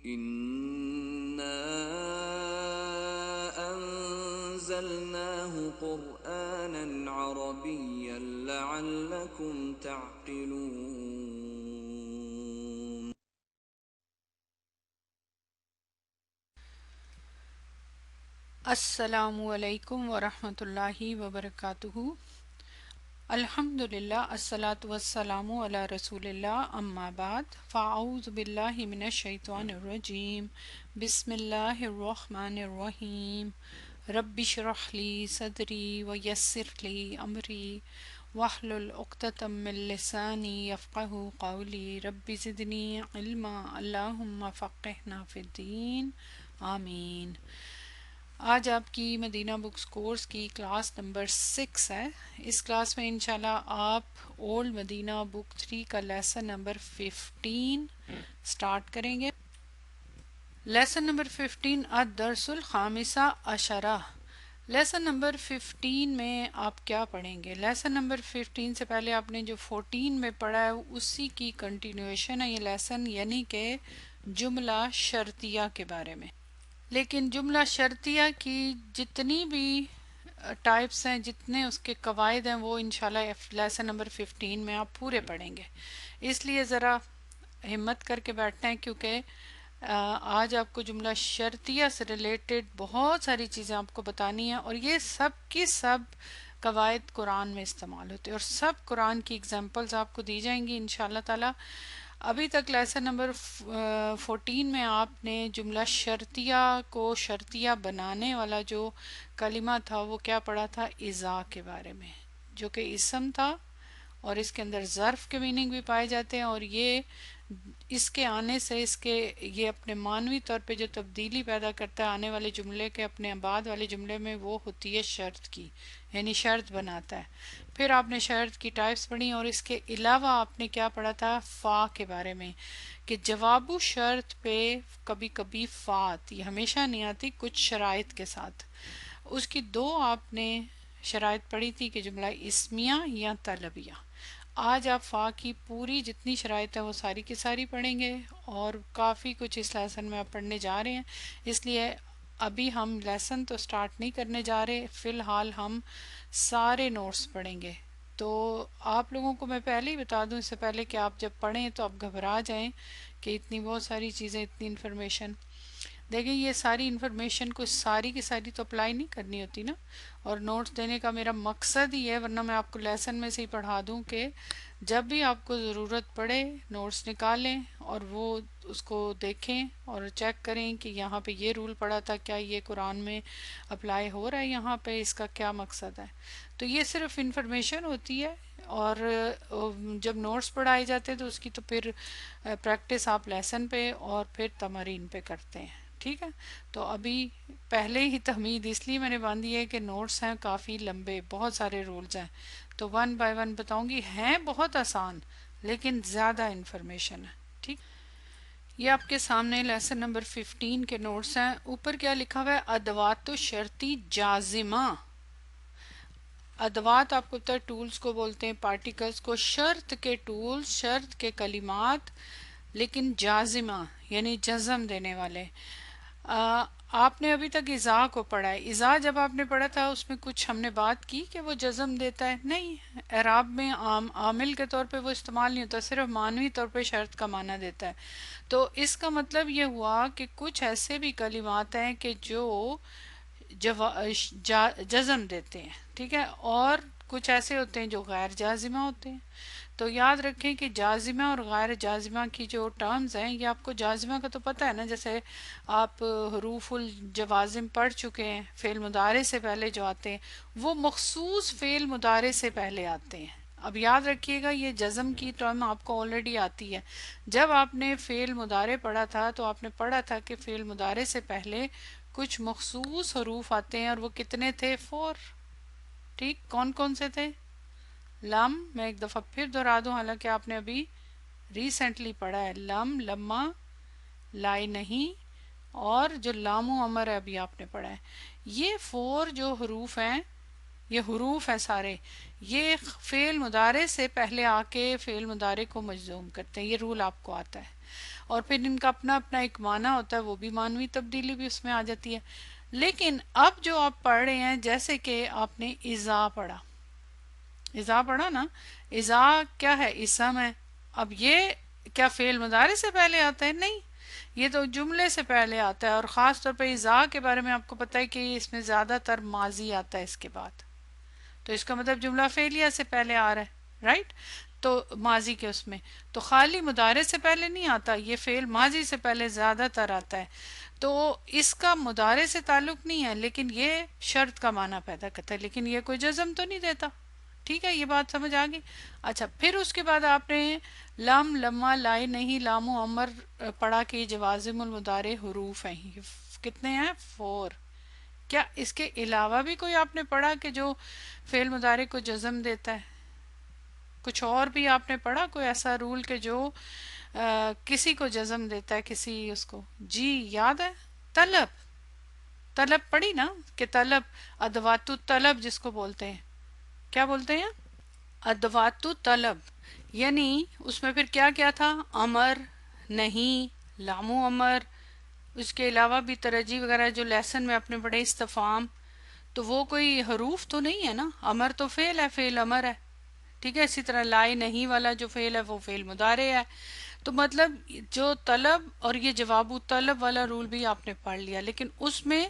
إنا أنزلناه قرآنا عربيا لعلكم تعقلون. السلام علیکم ورحمۃ اللہ وبرکاتہ. الحمدللہ الصلاۃ والسلام علی رسول اللہ اما بعد فاعوذ باللہ من الشیطان الرجیم. بسم اللہ الرحمن الرحیم. رب اشرح لی صدری ویسر لی امری واحلل عقدۃ من لسانی یفقہوا قولی. رب زدنی علما اللہم فقہنا فی الدین آمین. آج آپ کی مدینہ بکس کورس کی کلاس نمبر 6 ہے. اس کلاس میں انشاءاللہ آپ اولڈ مدینہ بک 3 کا لیسن نمبر 15 سٹارٹ کریں گے. لیسن نمبر 15 الدرس الخامسہ عشرہ. لیسن نمبر 15 میں آپ کیا پڑھیں گے؟ لیسن نمبر 15 سے پہلے آپ نے جو 14 میں پڑھا ہے اسی کی کنٹینیویشن ہے یہ لیسن، یعنی کہ جملہ شرطیہ کے بارے میں. لیکن جملہ شرطیہ کی جتنی بھی ٹائپس ہیں، جتنے اس کے قواعد ہیں، وہ انشاءاللہ لیسن نمبر 15 میں آپ پورے پڑھیں گے. اس لیے ذرا ہمت کر کے بیٹھتے ہیں، کیونکہ آج آپ کو جملہ شرطیہ سے ریلیٹڈ بہت ساری چیزیں آپ کو بتانی ہیں، اور یہ سب کی سب قواعد قرآن میں استعمال ہوتے ہیں، اور سب قرآن کی اگزامپلز آپ کو دی جائیں گی انشاءاللہ تعالی. ابھی تک لیسن نمبر 14 میں آپ نے جملہ شرطیہ کو شرطیہ بنانے والا جو کلمہ تھا وہ کیا پڑھا تھا؟ اذا کے بارے میں، جو کہ اسم تھا اور اس کے اندر ظرف کے میننگ بھی پائے جاتے ہیں، اور یہ اس کے آنے سے یہ اپنے معنوی طور پہ جو تبدیلی پیدا کرتا ہے آنے والے جملے کے اپنے بعد والے جملے میں، وہ ہوتی ہے شرط کی، یعنی شرط بناتا ہے. پھر آپ نے شرط کی ٹائپس پڑھی، اور اس کے علاوہ آپ نے کیا پڑھا تھا؟ فا کے بارے میں، کہ جواب و شرط پہ کبھی کبھی فا آتی، ہمیشہ نہیں آتی، کچھ شرائط کے ساتھ. اس کی دو آپ نے شرائط پڑھی تھی کہ جملہ اسمیہ یا طلبیہ. آج آپ فا کی پوری جتنی شرائط ہیں وہ ساری کی ساری پڑھیں گے، اور کافی کچھ اس لیسن میں آپ پڑھنے جا رہے ہیں. اس لیے ابھی ہم لیسن تو سٹارٹ نہیں کرنے جا رہے، فی الحال ہم سارے نوٹس پڑھیں گے. تو آپ لوگوں کو میں پہلے ہی بتا دوں، اس سے پہلے کہ آپ جب پڑھیں تو آپ گھبرا جائیں کہ اتنی بہت ساری چیزیں، اتنی انفارمیشن. دیکھیں یہ ساری انفارمیشن کو ساری کی ساری تو اپلائی نہیں کرنی ہوتی نا، اور نوٹس دینے کا میرا مقصد ہی ہے، ورنہ میں آپ کو لیسن میں سے ہی پڑھا دوں کہ جب بھی آپ کو ضرورت پڑے نوٹس نکالیں اور وہ اس کو دیکھیں اور چیک کریں کہ یہاں پہ یہ رول پڑا تھا، کیا یہ قرآن میں اپلائی ہو رہا ہے، یہاں پہ اس کا کیا مقصد ہے. تو یہ صرف انفارمیشن ہوتی ہے، اور جب نوٹس پڑھائے جاتے ہیں تو اس کی تو پھر پریکٹس آپ لیسن پہ اور پھر تمارین پہ کرتے ہیں. ٹھیک ہے، تو ابھی پہلے ہی تمہید اس لیے میں نے باندھی ہے کہ نوٹس ہیں کافی لمبے، بہت سارے رولز ہیں، تو ون بائی ون بتاؤں گی. ہیں بہت آسان لیکن زیادہ انفارمیشن ہے. ٹھیک، یہ آپ کے سامنے لیسن نمبر 15 کے نوٹس ہیں. اوپر کیا لکھا ہوا ہے؟ ادوات شرطی جازمہ. ادوات آپ کو پتہ ہے ٹولز کو بولتے ہیں، پارٹیکلز کو. شرط کے ٹولز، شرط کے کلمات، لیکن جازمہ یعنی جزم دینے والے. آپ نے ابھی تک اذا کو پڑھا ہے. اذا جب آپ نے پڑھا تھا اس میں کچھ ہم نے بات کی کہ وہ جزم دیتا ہے؟ نہیں، اعراب میں عامل کے طور پہ وہ استعمال نہیں ہوتا، صرف معنوی طور پہ شرط کا معنی دیتا ہے. تو اس کا مطلب یہ ہوا کہ کچھ ایسے بھی کلمات ہیں کہ جو جزم دیتے ہیں، ٹھیک ہے، اور کچھ ایسے ہوتے ہیں جو غیر جازمہ ہوتے ہیں. تو یاد رکھیں کہ جازمہ اور غیر جازمہ کی جو ٹرمز ہیں، یہ آپ کو جازمہ کا تو پتہ ہے نا، جیسے آپ حروف الجوازم پڑھ چکے ہیں، فعل مضارع سے پہلے جو آتے ہیں وہ مخصوص فعل مضارع سے پہلے آتے ہیں. اب یاد رکھیے گا یہ جزم کی ٹرم آپ کو آلریڈی آتی ہے. جب آپ نے فعل مضارع پڑھا تھا تو آپ نے پڑھا تھا کہ فعل مضارع سے پہلے کچھ مخصوص حروف آتے ہیں، اور وہ کتنے تھے؟ 4. ٹھیک، کون کون سے تھے؟ لم، میں ایک دفعہ پھر دہرا دوں حالانکہ آپ نے ابھی ریسنٹلی پڑھا ہے، لم، لما، لائے نہیں، اور جو لام و امر ہے ابھی آپ نے پڑھا ہے. یہ 4 جو حروف ہیں، یہ حروف ہیں سارے، یہ فعل مضارع سے پہلے آ کے فعل مضارع کو مجزوم کرتے ہیں. یہ رول آپ کو آتا ہے. اور پھر ان کا اپنا اپنا ایک معنی ہوتا ہے، وہ بھی معنوی تبدیلی بھی اس میں آ جاتی ہے۔ لیکن اب جو آپ پڑھ رہے ہیں، جیسے کہ آپ نے اذا پڑھا، اذا پڑھا نا، اذا کیا ہے؟ اسم ہے۔ اب یہ کیا فعل مضارع سے پہلے آتا ہے؟ نہیں، یہ تو جملے سے پہلے آتا ہے، اور خاص طور پہ اذا کے بارے میں آپ کو پتہ ہے کہ اس میں زیادہ تر ماضی آتا ہے اس کے بعد، تو اس کا مطلب جملہ فعلیہ سے پہلے آ رہا ہے، رائٹ؟ تو ماضی کے اس میں تو خالی مضارع سے پہلے نہیں آتا، یہ فعل ماضی سے پہلے زیادہ تر آتا ہے، تو اس کا مضارع سے تعلق نہیں ہے، لیکن یہ شرط کا معنی پیدا کرتا ہے، لیکن یہ کوئی جزم تو نہیں دیتا۔ ٹھیک ہے، یہ بات سمجھ آ گئی؟ اچھا، پھر اس کے بعد آپ نے لم، لما، لائے نہیں، لام و امر پڑھا کہ یہ جوازم المضارع حروف ہیں، یہ کتنے ہیں؟ 4۔ کیا اس کے علاوہ بھی کوئی آپ نے پڑھا کہ جو فعل مضارع کو جزم دیتا ہے؟ کچھ اور بھی آپ نے پڑھا کوئی ایسا رول کہ جو کسی کو جزم دیتا ہے، کسی اس کو؟ جی یاد ہے؟ طلب، طلب پڑھی نا، کہ طلب، ادوات طلب جس کو بولتے ہیں، کیا بولتے ہیں؟ ادوات طلب، یعنی اس میں پھر کیا کیا تھا؟ امر، نہیں، لام و امر، اس کے علاوہ بھی ترجیح وغیرہ جو لیسن میں اپنے پڑھے، استفہام، تو وہ کوئی حروف تو نہیں ہے نا، امر تو فعل ہے، فعل امر ہے، ٹھیک ہے؟ اسی طرح لائے نہیں والا جو فعل ہے وہ فعل مضارع ہے، تو مطلب جو طلب اور یہ جواب طلب والا رول بھی آپ نے پڑھ لیا، لیکن اس میں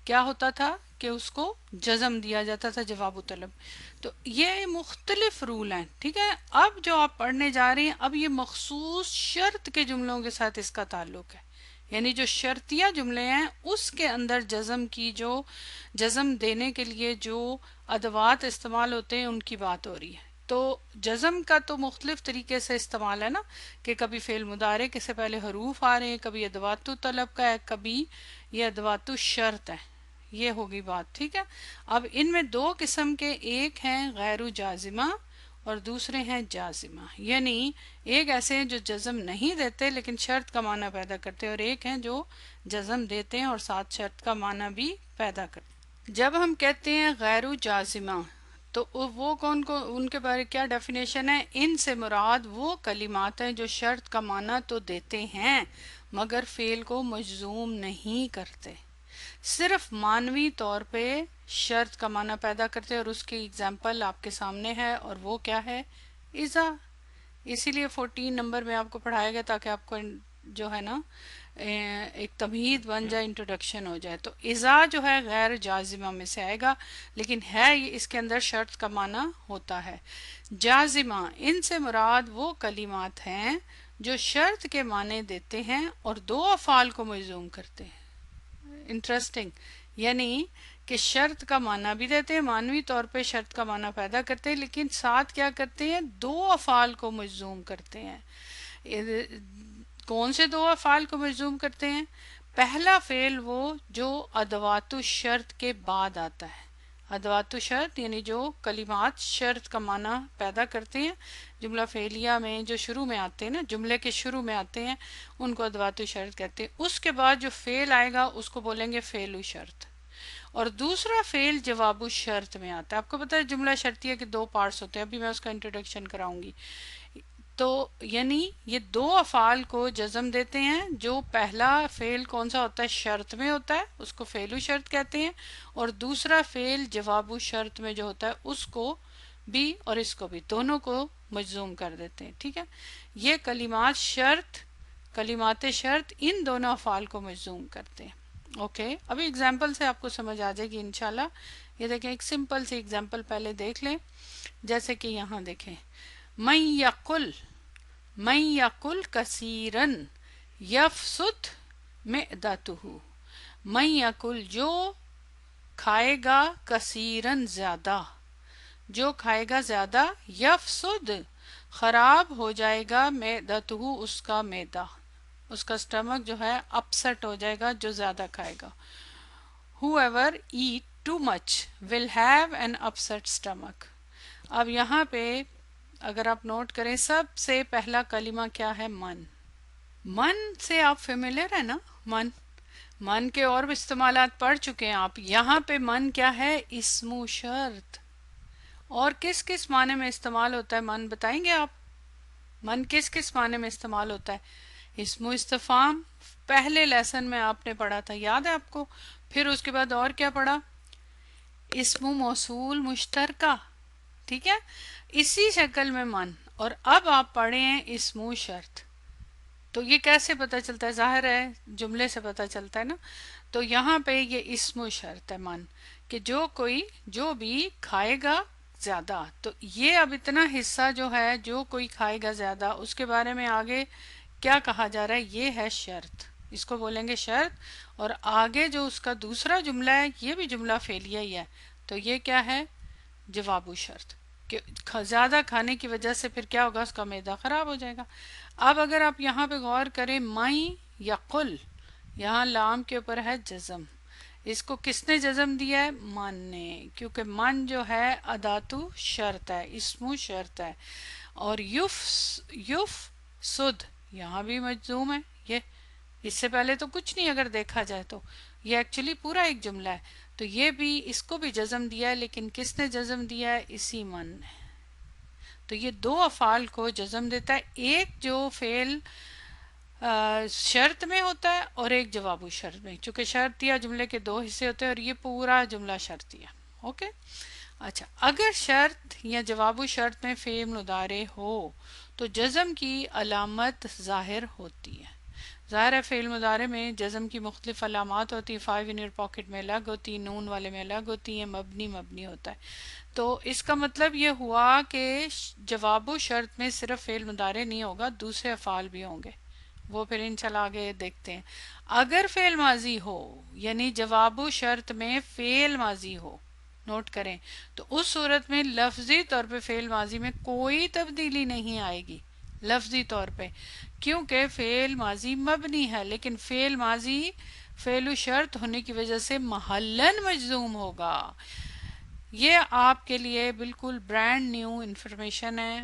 کیا ہوتا تھا کہ اس کو جزم دیا جاتا تھا جواب طلب۔ تو یہ مختلف رول ہیں، ٹھیک ہے؟ اب جو آپ پڑھنے جا رہے ہیں، اب یہ مخصوص شرط کے جملوں کے ساتھ اس کا تعلق ہے، یعنی جو شرطیہ جملے ہیں اس کے اندر جزم کی، جو جزم دینے کے لیے جو ادوات استعمال ہوتے ہیں ان کی بات ہو رہی ہے۔ تو جزم کا تو مختلف طریقے سے استعمال ہے نا، کہ کبھی فعل مضارع کے سے پہلے حروف آ رہے ہیں، کبھی ادوات طلب کا ہے، کبھی یہ ادوات شرط ہے، یہ ہوگی بات، ٹھیک ہے؟ اب ان میں دو قسم کے، ایک ہیں غیر جازمہ اور دوسرے ہیں جازمہ، یعنی ایک ایسے ہیں جو جزم نہیں دیتے لیکن شرط کا معنی پیدا کرتے ہیں، اور ایک ہیں جو جزم دیتے ہیں اور ساتھ شرط کا معنی بھی پیدا کرتے ہیں۔ جب ہم کہتے ہیں غیر جازمہ تو وہ کون کو، ان کے بارے کیا ڈیفینیشن ہے؟ ان سے مراد وہ کلمات ہیں جو شرط کا معنی تو دیتے ہیں مگر فعل کو مجزوم نہیں کرتے، صرف معنوی طور پہ شرط کا معنی پیدا کرتے، اور اس کی اگزامپل آپ کے سامنے ہے، اور وہ کیا ہے؟ اذا۔ اسی لیے 14 نمبر میں آپ کو پڑھایا گیا تاکہ آپ کو جو ہے نا ایک تمہید بن جائے، انٹروڈکشن ہو جائے۔ تو اذا جو ہے غیر جازمہ میں سے آئے گا، لیکن ہے یہ اس کے اندر شرط کا معنی ہوتا ہے۔ جازمہ، ان سے مراد وہ کلمات ہیں جو شرط کے معنی دیتے ہیں اور دو افعال کو مجزوم کرتے ہیں۔ انٹرسٹنگ، یعنی کہ شرط کا معنی بھی دیتے ہیں، معنوی طور پہ شرط کا معنی پیدا کرتے ہیں، لیکن ساتھ کیا کرتے ہیں؟ دو افعال کو مجزوم کرتے ہیں۔ کون سے دو افعال کو مجزوم کرتے ہیں؟ پہلا فعل وہ جو ادوات الشرط کے بعد آتا ہے، ادوات الشرط یعنی جو کلمات شرط کا معنی پیدا کرتے ہیں، جملہ فعلیہ میں جو شروع میں آتے ہیں نا، جملے کے شروع میں آتے ہیں، ان کو ادوات الشرط کہتے ہیں۔ اس کے بعد جو فعل آئے گا اس کو بولیں گے فعل الشرط، اور دوسرا فعل جواب الشرط میں آتا ہے۔ آپ کو پتہ ہے جملہ شرطیہ کے دو پارٹس ہوتے ہیں، ابھی میں اس کا انٹروڈکشن کراؤں گی۔ تو یعنی یہ دو افعال کو جزم دیتے ہیں، جو پہلا فعل کون سا ہوتا ہے؟ شرط میں ہوتا ہے، اس کو فعل الشرط کہتے ہیں، اور دوسرا فعل جواب الشرط میں جو ہوتا ہے اس کو بھی اور اس کو بھی، دونوں کو مجزوم کر دیتے ہیں، ٹھیک ہے؟ یہ کلمات شرط، کلمات شرط ان دونوں افعال کو مجزوم کرتے ہیں۔ اوکے، ابھی اگزامپل سے آپ کو سمجھ آ جائے گی انشاءاللہ۔ یہ دیکھیں ایک سمپل سی اگزامپل پہلے دیکھ لیں، جیسے کہ یہاں دیکھیں، من یقل، من یقل کثیرن یفسد معدتہ، من یقل جو کھائے گا، کثیرن زیادہ، جو کھائے گا زیادہ، یفسد خراب ہو جائے گا، معدتہ اس کا معدہ، اس کا سٹمک جو ہے اپسٹ ہو جائے گا جو زیادہ کھائے گا۔ whoever eat too much will have an upset stomach۔ اب یہاں پہ اگر آپ نوٹ کریں، سب سے پہلا کلمہ کیا ہے؟ من۔ من سے آپ فیملیئر ہے نا؟ من، من کے اور بھی استعمالات پڑھ چکے ہیں آپ، یہاں پہ من کیا ہے؟ اسم و شرط۔ اور کس کس معنی میں استعمال ہوتا ہے من، بتائیں گے آپ؟ من کس کس معنی میں استعمال ہوتا ہے؟ اسم استفام پہلے لیسن میں آپ نے پڑھا تھا، یاد ہے آپ کو؟ پھر اس کے بعد اور کیا پڑھا؟ اسم موصول مشترکہ، ٹھیک ہے، اسی شکل میں من. اور اب آپ پڑھے ہیں اسم شرط. تو یہ کیسے پتہ چلتا ہے؟ ظاہر ہے جملے سے پتہ چلتا ہے نا. تو یہاں پہ یہ اسم شرط ہے من، کہ جو بھی کھائے گا زیادہ. تو یہ اب اتنا حصہ جو ہے جو کوئی کھائے گا زیادہ، اس کے بارے میں آگے کیا کہا جا رہا ہے؟ یہ ہے شرط، اس کو بولیں گے شرط. اور آگے جو اس کا دوسرا جملہ ہے یہ بھی جملہ فعلیہ ہی ہے. تو یہ کیا ہے؟ جواب شرط، کہ زیادہ کھانے کی وجہ سے پھر کیا ہوگا؟ اس کا معدہ خراب ہو جائے گا. اب اگر آپ یہاں پہ غور کریں، مَیں یا قل، یہاں لام کے اوپر ہے جزم. اس کو کس نے جزم دیا ہے؟ من نے، کیونکہ من جو ہے اداتو شرط ہے، اسم شرط ہے. اور یف سد یہاں بھی مجزوم ہے. یہ اس سے پہلے تو کچھ نہیں اگر دیکھا جائے تو، یہ ایکچولی پورا ایک جملہ ہے. تو یہ بھی، اس کو بھی جزم دیا ہے، لیکن کس نے جزم دیا ہے؟ اسی من نے. تو یہ دو افعال کو جزم دیتا ہے، ایک جو فعل شرط میں ہوتا ہے اور ایک جواب شرط میں، چونکہ شرطیہ جملے کے دو حصے ہوتے ہیں اور یہ پورا جملہ شرطیہ. اوکے. اچھا، اگر شرط یا جواب شرط میں فعل مضارع ہو تو جزم کی علامت ظاہر ہوتی ہے. ظاہر ہے فعل مضارع میں جزم کی مختلف علامات ہوتی ہیں. 5 ان یور پاکٹ میں الگ ہوتی ہیں، نون والے میں الگ ہوتی ہیں، مبنی ہوتا ہے. تو اس کا مطلب یہ ہوا کہ جواب و شرط میں صرف فعل مضارع نہیں ہوگا، دوسرے افعال بھی ہوں گے. وہ پھر انشاءاللہ آگے دیکھتے ہیں. اگر فعل ماضی ہو، یعنی جواب و شرط میں فعل ماضی ہو، نوٹ کریں، تو اس صورت میں لفظی طور پہ فعل ماضی میں کوئی تبدیلی نہیں آئے گی. لفظی طور پہ، کیونکہ فعل ماضی مبنی ہے، لیکن فعل ماضی فعل شرط ہونے کی وجہ سے محلن مجزوم ہوگا. یہ آپ کے لیے بالکل برانڈ نیو انفارمیشن ہے.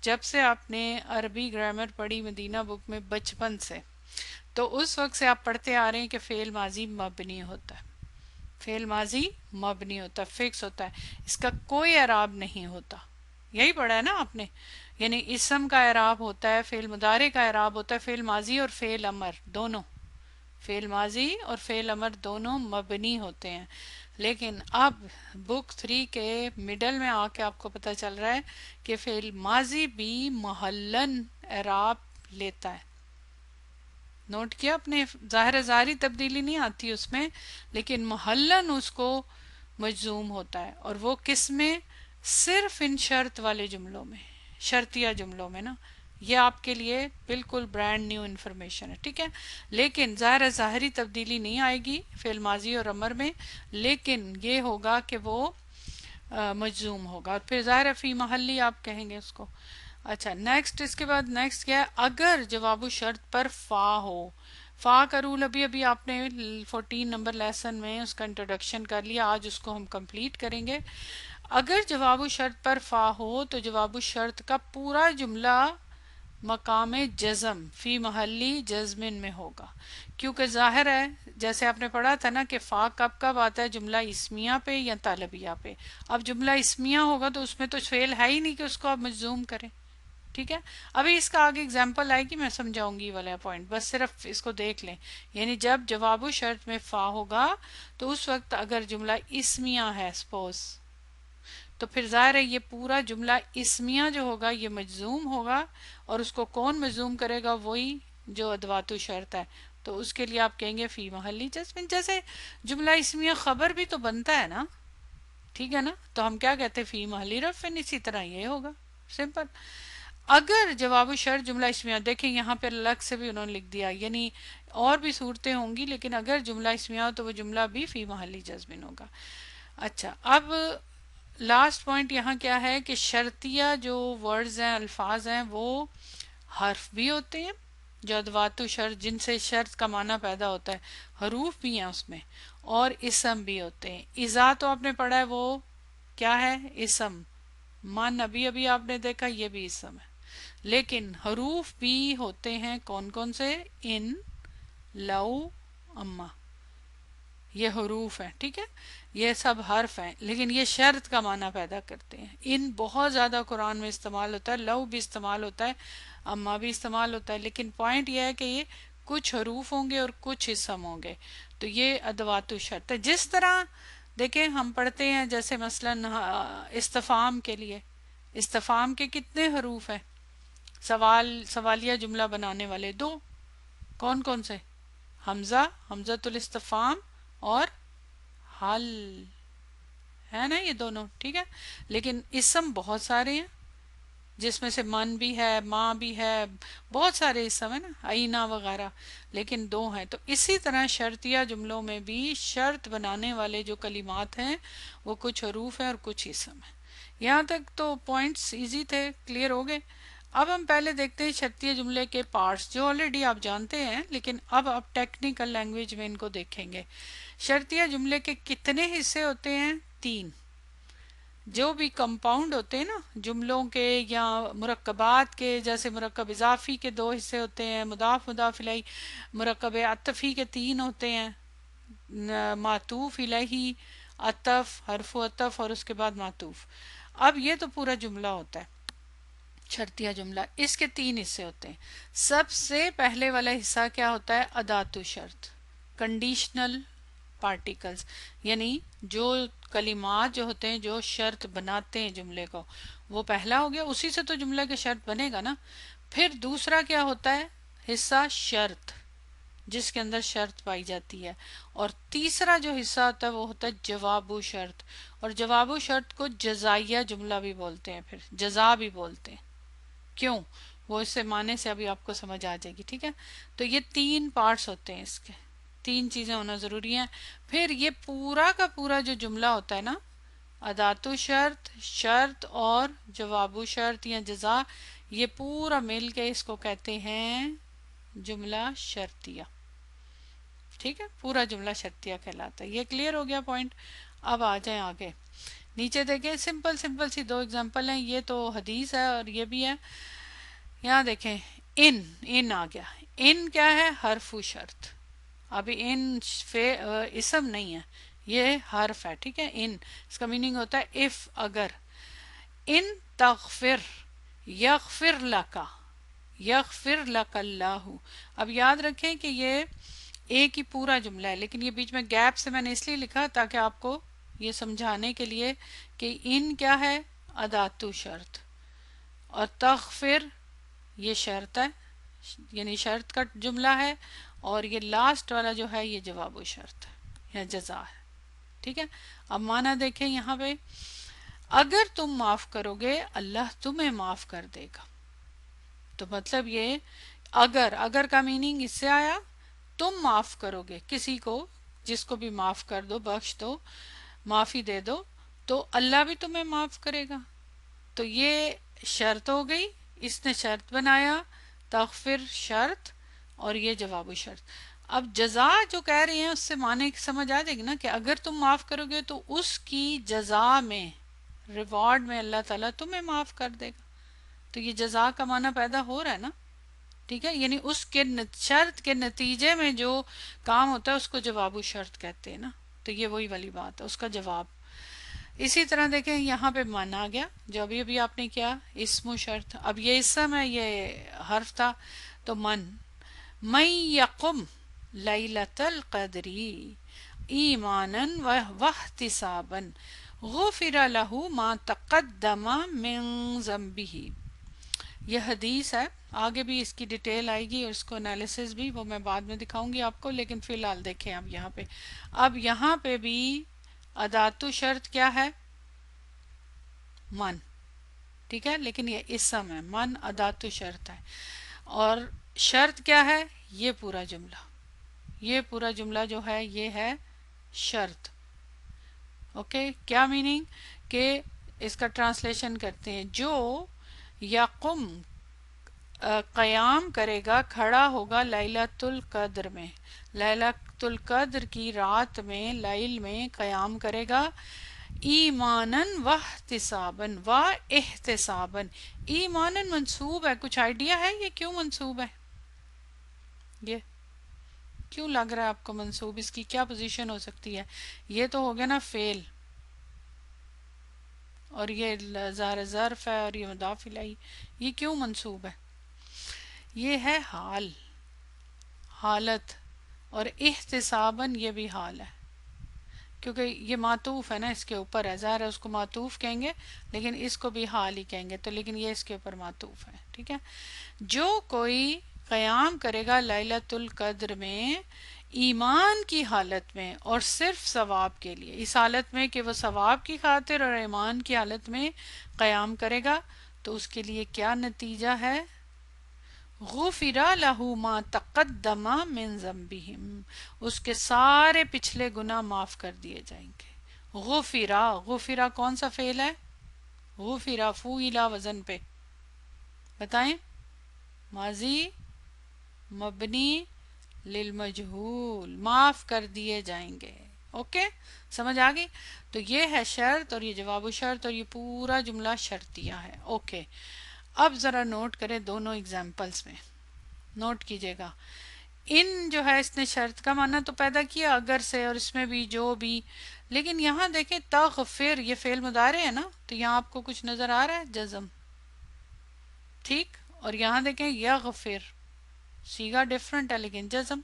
جب سے آپ نے عربی گرامر پڑھی مدینہ بک میں بچپن سے، تو اس وقت سے آپ پڑھتے آ رہے ہیں کہ فعل ماضی مبنی ہوتا ہے. فعل ماضی مبنی ہوتا ہے، فکس ہوتا ہے، اس کا کوئی اعراب نہیں ہوتا. یہی پڑھا ہے نا آپ نے؟ یعنی اسم کا اعراب ہوتا ہے، فعل مضارع کا اعراب ہوتا ہے، فعل ماضی اور فعل امر دونوں، فعل ماضی اور فعل امر دونوں مبنی ہوتے ہیں. لیکن اب بک 3 کے مڈل میں آ کے آپ کو پتہ چل رہا ہے کہ فعل ماضی بھی محلن اعراب لیتا ہے. نوٹ کیا اپنے؟ ظاہری تبدیلی نہیں آتی اس میں، لیکن محلن اس کو مجزوم ہوتا ہے. اور وہ کس میں؟ صرف ان شرط والے جملوں میں، شرطیہ جملوں میں نا. یہ آپ کے لیے بالکل برانڈ نیو انفارمیشن ہے، ٹھیک ہے. لیکن ظاہری تبدیلی نہیں آئے گی فعل ماضی اور امر میں، لیکن یہ ہوگا کہ وہ مجزوم ہوگا. اور پھر ظاہر فی محلی آپ کہیں گے اس کو. اچھا، نیکسٹ، اس کے بعد نیکسٹ کیا ہے؟ اگر جواب شرط پر فا ہو. فا کا رول ابھی آپ نے 14 نمبر لیسن میں اس کا انٹروڈکشن کر لیا، آج اس کو ہم کمپلیٹ کریں گے. اگر جواب شرط پر فا ہو تو جواب شرط کا پورا جملہ مقام جزم فی محلی جزمن میں ہوگا. کیونکہ ظاہر ہے جیسے آپ نے پڑھا تھا نا کہ فا کب آتا ہے؟ جملہ اسمیہ پہ یا طلبیہ پہ. اب جملہ اسمیہ ہوگا تو اس میں تو فعل ہے ہی نہیں کہ اس کو آپ مجزوم کریں، ٹھیک ہے. ابھی اس کا آگے اگزامپل آئے گی، میں سمجھاؤں گی والا پوائنٹ، بس صرف اس کو دیکھ لیں. یعنی جب جواب شرط میں فا ہوگا تو اس وقت اگر جملہ اسمیہ ہے سپوز، تو پھر ظاہر ہے یہ پورا جملہ اسمیہ جو ہوگا یہ مجزوم ہوگا. اور اس کو کون مجزوم کرے گا؟ وہی جو ادوات شرط ہے. تو اس کے لیے آپ کہیں گے فی محلی جزم. جیسے جملہ اسمیہ خبر بھی تو بنتا ہے نا، ٹھیک ہے نا. تو ہم کیا کہتے ہیں؟ فی محلی رفع. اسی طرح یہ ہوگا، سمپل. اگر جواب شرط جملہ اسمیہ، دیکھیں یہاں پہ الگ سے بھی انہوں نے لکھ دیا، یعنی اور بھی صورتیں ہوں گی، لیکن اگر جملہ اسمیہ ہو تو وہ جملہ بھی فی محلی جزم ہوگا. اچھا، اب لاسٹ پوائنٹ یہاں کیا ہے کہ شرطیہ جو ورڈز ہیں، الفاظ ہیں، وہ حرف بھی ہوتے ہیں جو ادوات شرط، جن سے شرط کا معنی پیدا ہوتا ہے، حروف بھی ہیں اس میں، اور اسم بھی ہوتے ہیں. اذا تو آپ نے پڑھا ہے، وہ کیا ہے؟ اسم. من ابھی آپ نے دیکھا، یہ بھی اسم ہے. لیکن حروف بھی ہوتے ہیں، کون کون سے؟ ان، لو، اما، یہ حروف ہیں، ٹھیک ہے. یہ سب حرف ہیں، لیکن یہ شرط کا معنی پیدا کرتے ہیں. ان بہت زیادہ قرآن میں استعمال ہوتا ہے، لو بھی استعمال ہوتا ہے. اما بھی استعمال ہوتا ہے، لیکن پوائنٹ یہ ہے کہ یہ کچھ حروف ہوں گے اور کچھ اسم ہوں گے، تو یہ ادوات الشرط ہے۔ جس طرح دیکھیں ہم پڑھتے ہیں جیسے مثلا استفہام کے لیے، استفہام کے کتنے حروف ہیں؟ سوالیہ جملہ بنانے والے دو، کون کون سے؟ حمزہ، حمزۃ الاستفہام، اور حل، ہے نا یہ دونوں، ٹھیک ہے۔ لیکن اسم بہت سارے ہیں، جس میں سے من بھی ہے، ماں بھی ہے، بہت سارے اسم ہیں نا، آئینہ وغیرہ، لیکن دو ہیں۔ تو اسی طرح شرطیہ جملوں میں بھی شرط بنانے والے جو کلمات ہیں وہ کچھ حروف ہیں اور کچھ اسم ہیں۔ یہاں تک تو پوائنٹس ایزی تھے، کلیئر ہو گئے۔ اب ہم پہلے دیکھتے ہیں شرطیہ جملے کے پارٹس، جو آلریڈی آپ جانتے ہیں، لیکن اب آپ ٹیکنیکل لینگویج میں ان کو دیکھیں گے۔ شرطیہ جملے کے کتنے حصے ہوتے ہیں؟ 3۔ جو بھی کمپاؤنڈ ہوتے ہیں نا جملوں کے یا مرکبات کے، جیسے مرکب اضافی کے 2 حصے ہوتے ہیں، مضاف مضاف الیہ، مرکب عطفی کے 3 ہوتے ہیں، معطوف الیہ، عطف، حرف و عطف، اور اس کے بعد معطوف۔ اب یہ تو پورا جملہ ہوتا ہے شرطیہ جملہ، اس کے 3 حصے ہوتے ہیں۔ سب سے پہلے والا حصہ کیا ہوتا ہے؟ ادات شرط، کنڈیشنل پارٹیکلز، یعنی جو کلمات جو ہوتے ہیں جو شرط بناتے ہیں جملے کو، وہ پہلا ہو گیا، اسی سے تو جملہ کے شرط بنے گا نا۔ پھر دوسرا کیا ہوتا ہے؟ حصہ شرط، جس کے اندر شرط پائی جاتی ہے۔ اور تیسرا جو حصہ ہوتا ہے وہ ہوتا ہے جواب و شرط، اور جواب و شرط کو جزائیہ جملہ بھی بولتے ہیں، پھر جزا بھی بولتے ہیں۔ کیوں؟ وہ اس سے معنی سے ابھی آپ کو سمجھ آ جائے گی، ٹھیک ہے۔ تو یہ 3 پارٹس ہوتے ہیں اس کے، 3 چیزیں ہونا ضروری ہیں۔ پھر یہ پورا کا پورا جو جملہ ہوتا ہے نا، ادات و شرط، شرط اور جواب و شرط یا جزا، یہ پورا مل کے اس کو کہتے ہیں جملہ شرطیہ، ٹھیک ہے۔ پورا جملہ شرطیہ کہلاتا ہے۔ یہ کلیئر ہو گیا پوائنٹ۔ اب آ جائیں آگے، نیچے دیکھیں سمپل سمپل سی 2 اگزامپل ہیں، یہ تو حدیث ہے اور یہ بھی ہے۔ یہاں دیکھیں ان آ گیا، ان کیا ہے؟ حرف و شرط۔ ابھی ان اسم نہیں ہے، یہ حرف ہے، ٹھیک ہے۔ ان اس کا میننگ ہوتا ہے اف، اگر۔ ان تغفر یغفر لکا، یغفر لک اللہ۔ اب یاد رکھیں کہ یہ ایک ہی پورا جملہ ہے، لیکن یہ بیچ میں گیپ سے میں نے اس لیے لکھا تاکہ آپ کو یہ سمجھانے کے لیے کہ ان کیا ہے؟ ادات شرط، اور تغفر یہ شرط ہے، یعنی شرط کا جملہ ہے، اور یہ لاسٹ والا جو ہے یہ جواب و شرط ہے یا جزا ہے، ٹھیک ہے۔ اب معنی دیکھیں یہاں پہ، اگر تم معاف کرو گے اللہ تمہیں معاف کر دے گا۔ تو مطلب یہ اگر کا میننگ اس سے آیا، تم معاف کرو گے کسی کو، جس کو بھی معاف کر دو، بخش دو، معافی دے دو، تو اللہ بھی تمہیں معاف کرے گا۔ تو یہ شرط ہو گئی، اس نے شرط بنایا، تغفر شرط، اور یہ جواب و شرط۔ اب جزا جو کہہ رہی ہیں اس سے معنی سمجھ آ جائے گی نا، کہ اگر تم معاف کرو گے تو اس کی جزا میں، ریوارڈ میں اللہ تعالیٰ تمہیں معاف کر دے گا۔ تو یہ جزا کا معنی پیدا ہو رہا ہے نا، ٹھیک ہے۔ یعنی اس کے شرط کے نتیجے میں جو کام ہوتا ہے اس کو جواب و شرط کہتے ہیں نا، تو یہ وہی والی بات ہے، اس کا جواب۔ اسی طرح دیکھیں یہاں پہ مانا آ گیا جو ابھی آپ نے کیا، اسم و شرط۔ اب یہ اسم ہے، یہ حرف تھا، تو من یقم لیلۃ القدر ایمانا واحتسابا غفر له ما تقدم من ذنبه۔ یہ حدیث ہے، آگے بھی اس کی ڈیٹیل آئے گی اور اس کو انالیسس بھی وہ میں بعد میں دکھاؤں گی آپ کو، لیکن فی الحال دیکھیں اب یہاں پہ، اب یہاں پہ بھی ادات شرط کیا ہے؟ من، ٹھیک ہے، لیکن یہ اسم ہے، من ادات شرط ہے، اور شرط کیا ہے؟ یہ پورا جملہ، یہ پورا جملہ جو ہے یہ ہے شرط۔ اوکے، کیا میننگ؟ کہ اس کا ٹرانسلیشن کرتے ہیں، جو یقم قیام کرے گا، کھڑا ہوگا لیلۃ القدر میں، لیلۃ القدر کی رات میں، لیل میں قیام کرے گا، ایماناً واحتساباً واحتساباً، ایماناً منصوب ہے، کچھ آئیڈیا ہے یہ کیوں منصوب ہے؟ یہ کیوں لگ رہا ہے آپ کو منصوب؟ اس کی کیا پوزیشن ہو سکتی ہے؟ یہ تو ہو گیا نا فعل، اور یہ ظاہر ظرف ہے، اور یہ مضاف الیہ، یہ کیوں منصوب ہے؟ یہ ہے حال، حالت، اور احتساباً یہ بھی حال ہے، کیونکہ یہ معطوف ہے نا، اس کے اوپر ہے، ظاہر ہے اس کو معطوف کہیں گے لیکن اس کو بھی حال ہی کہیں گے، تو لیکن یہ اس کے اوپر معطوف ہے، ٹھیک ہے۔ جو کوئی قیام کرے گا لیلۃ القدر میں ایمان کی حالت میں اور صرف ثواب کے لیے، اس حالت میں کہ وہ ثواب کی خاطر اور ایمان کی حالت میں قیام کرے گا، تو اس کے لیے کیا نتیجہ ہے؟ غفر لہ ما تقدم من ذنبہم، اس کے سارے پچھلے گناہ معاف کر دیے جائیں گے۔ غفرا، غفرا کون سا فعل ہے؟ غفرا فوئلا وزن پہ، بتائیں؟ ماضی مبنی للمجہول، معاف کر دیے جائیں گے، اوکے، سمجھ آگئی؟ تو یہ ہے شرط، اور یہ جواب شرط، اور یہ پورا جملہ شرطیہ ہے، اوکے۔ اب ذرا نوٹ کریں دونوں ایگزامپلس میں، نوٹ کیجئے گا۔ ان جو ہے اس نے شرط کا معنی تو پیدا کیا اگر سے، اور اس میں بھی جو بھی، لیکن یہاں دیکھیں تغفر، یہ فعل مضارع ہے نا، تو یہاں آپ کو کچھ نظر آ رہا ہے؟ جزم، ٹھیک، اور یہاں دیکھیں یغفر، سیگا ڈیفرنٹ ہے لیکن جزم۔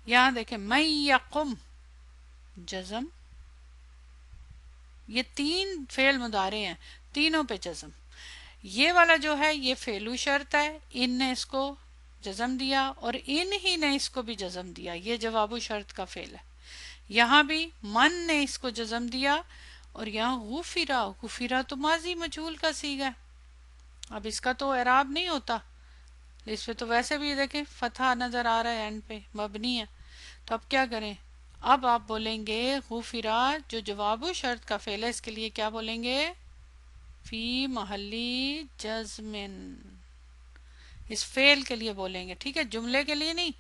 یہاں دیکھیں من یقم، جزم۔ یہ تین فعل مضارع ہیں، تینوں پہ جزم۔ یہ والا جو ہے یہ فعلو شرط ہے، ان نے اس کو جزم دیا، اور ان ہی نے اس کو بھی جزم دیا، یہ جواب شرط کا فعل ہے۔ یہاں بھی من نے اس کو جزم دیا، اور یہاں غفرا، غفرا تو ماضی مجہول کا صیغہ ہے، اب اس کا تو اعراب نہیں ہوتا، اس پہ تو ویسے بھی دیکھیں فتحہ نظر آ رہا ہے، اینڈ پہ مبنی ہے، تو اب کیا کریں؟ اب آپ بولیں گے غفرا جو جواب شرط کا فعل ہے، اس کے لیے کیا بولیں گے؟ فی محلی جزمن، اس فعل کے لیے بولیں گے، ٹھیک ہے، جملے کے لیے نہیں،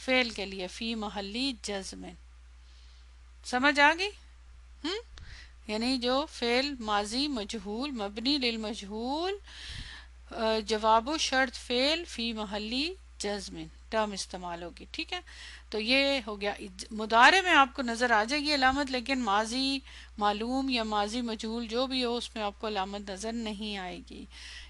فعل کے لیے، فی محلی جزمن، سمجھ آگئی؟ یعنی جو فعل ماضی مجہول مبنی للمجہول، جواب شرط فعل فی محلی جزم ٹرم استعمال ہوگی، ٹھیک ہے۔ تو یہ ہو گیا، مضارع میں آپ کو نظر آ جائے گی علامت، لیکن ماضی معلوم یا ماضی مجہول جو بھی ہو اس میں آپ کو علامت نظر نہیں آئے گی۔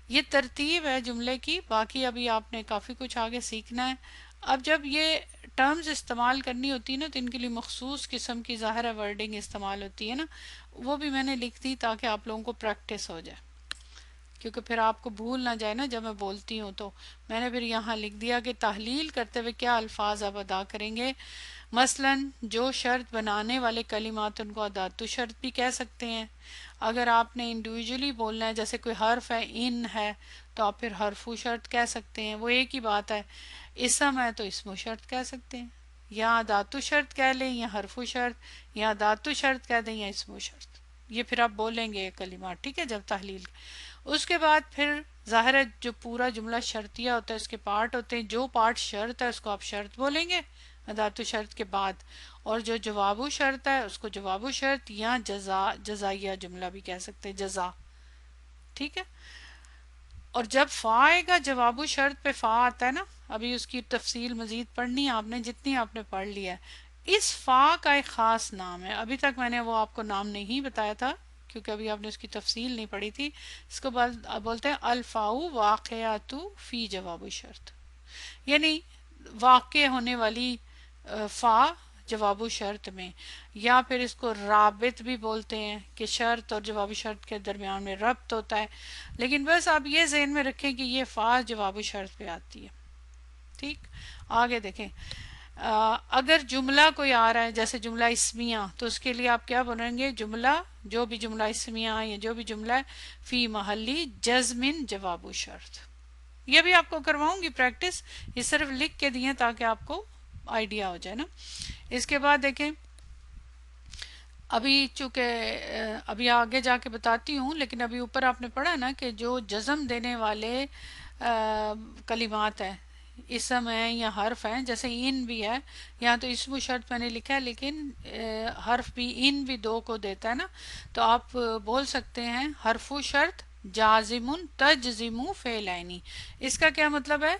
یہ ترتیب ہے جملے کی، باقی ابھی آپ نے کافی کچھ آگے سیکھنا ہے۔ اب جب یہ ٹرمز استعمال کرنی ہوتی ہے نا، تو ان کے لیے مخصوص قسم کی ظاہر ہے ورڈنگ استعمال ہوتی ہے نا، وہ بھی میں نے لکھ دی تاکہ آپ لوگوں کو پریکٹس ہو جائے، کیونکہ پھر آپ کو بھول نہ جائے نا جب میں بولتی ہوں، تو میں نے پھر یہاں لکھ دیا کہ تحلیل کرتے ہوئے کیا الفاظ آپ ادا کریں گے۔ مثلا جو شرط بنانے والے کلمات ان کو اداتو شرط بھی کہہ سکتے ہیں۔ اگر آپ نے انڈیویجولی بولنا ہے، جیسے کوئی حرف ہے، ان ہے، تو آپ پھر حرفو شرط کہہ سکتے ہیں، وہ ایک ہی بات ہے۔ اسم ہے تو اسمو شرط کہہ سکتے ہیں، یا اداتو شرط کہہ لیں یا حرفو شرط، یا اداتو شرط کہہ دیں یا اسمو شرط، یہ پھر آپ بولیں گے یہ کلمات، ٹھیک ہے، جب تحلیل۔ اس کے بعد پھر ظاہر ہے جو پورا جملہ شرطیہ ہوتا ہے اس کے پارٹ ہوتے ہیں، جو پارٹ شرط ہے اس کو آپ شرط بولیں گے اداتو شرط کے بعد، اور جو جوابو شرط ہے اس کو جوابو شرط یا جزائیہ جملہ بھی کہہ سکتے ہیں، جزا، ٹھیک ہے۔ اور جب فا آئے گا، جوابو شرط پہ فا آتا ہے نا، ابھی اس کی تفصیل مزید پڑھنی ہے آپ نے، جتنی آپ نے پڑھ لیا ہے۔ اس فا کا ایک خاص نام ہے، ابھی تک میں نے وہ آپ کو نام نہیں بتایا تھا کیونکہ ابھی آپ نے اس کی تفصیل نہیں پڑھی تھی۔ اس کو بولتے ہیں الفاء واقعات فی جواب شرط، یعنی واقع ہونے والی فا جواب شرط میں، یا پھر اس کو رابط بھی بولتے ہیں کہ شرط اور جواب شرط کے درمیان میں ربط ہوتا ہے، لیکن بس آپ یہ ذہن میں رکھیں کہ یہ فا جواب شرط پہ آتی ہے، ٹھیک۔ آگے دیکھیں، اگر جملہ کوئی آ رہا ہے جیسے جملہ اسمیہ، تو اس کے لیے آپ کیا بولیں گے؟ جملہ، جو بھی جملہ اسمیہ یا جو بھی جملہ ہے، فی محلی جزمن جواب شرط۔ یہ بھی آپ کو کرواؤں گی پریکٹس، یہ صرف لکھ کے دیے تاکہ آپ کو آئیڈیا ہو جائے نا۔ اس کے بعد دیکھیں، ابھی چونکہ ابھی آگے جا کے بتاتی ہوں، لیکن ابھی اوپر آپ نے پڑھا نا کہ جو جزم دینے والے کلمات ہیں، اسم ہیں یا حرف ہیں، جیسے ان بھی ہے، یہاں تو اسم و شرط میں نے لکھا ہے لیکن حرف بھی ان بھی دو کو دیتا ہے نا، تو آپ بول سکتے ہیں حرف و شرط جازم تجزم فعلینی۔ اس کا کیا مطلب ہے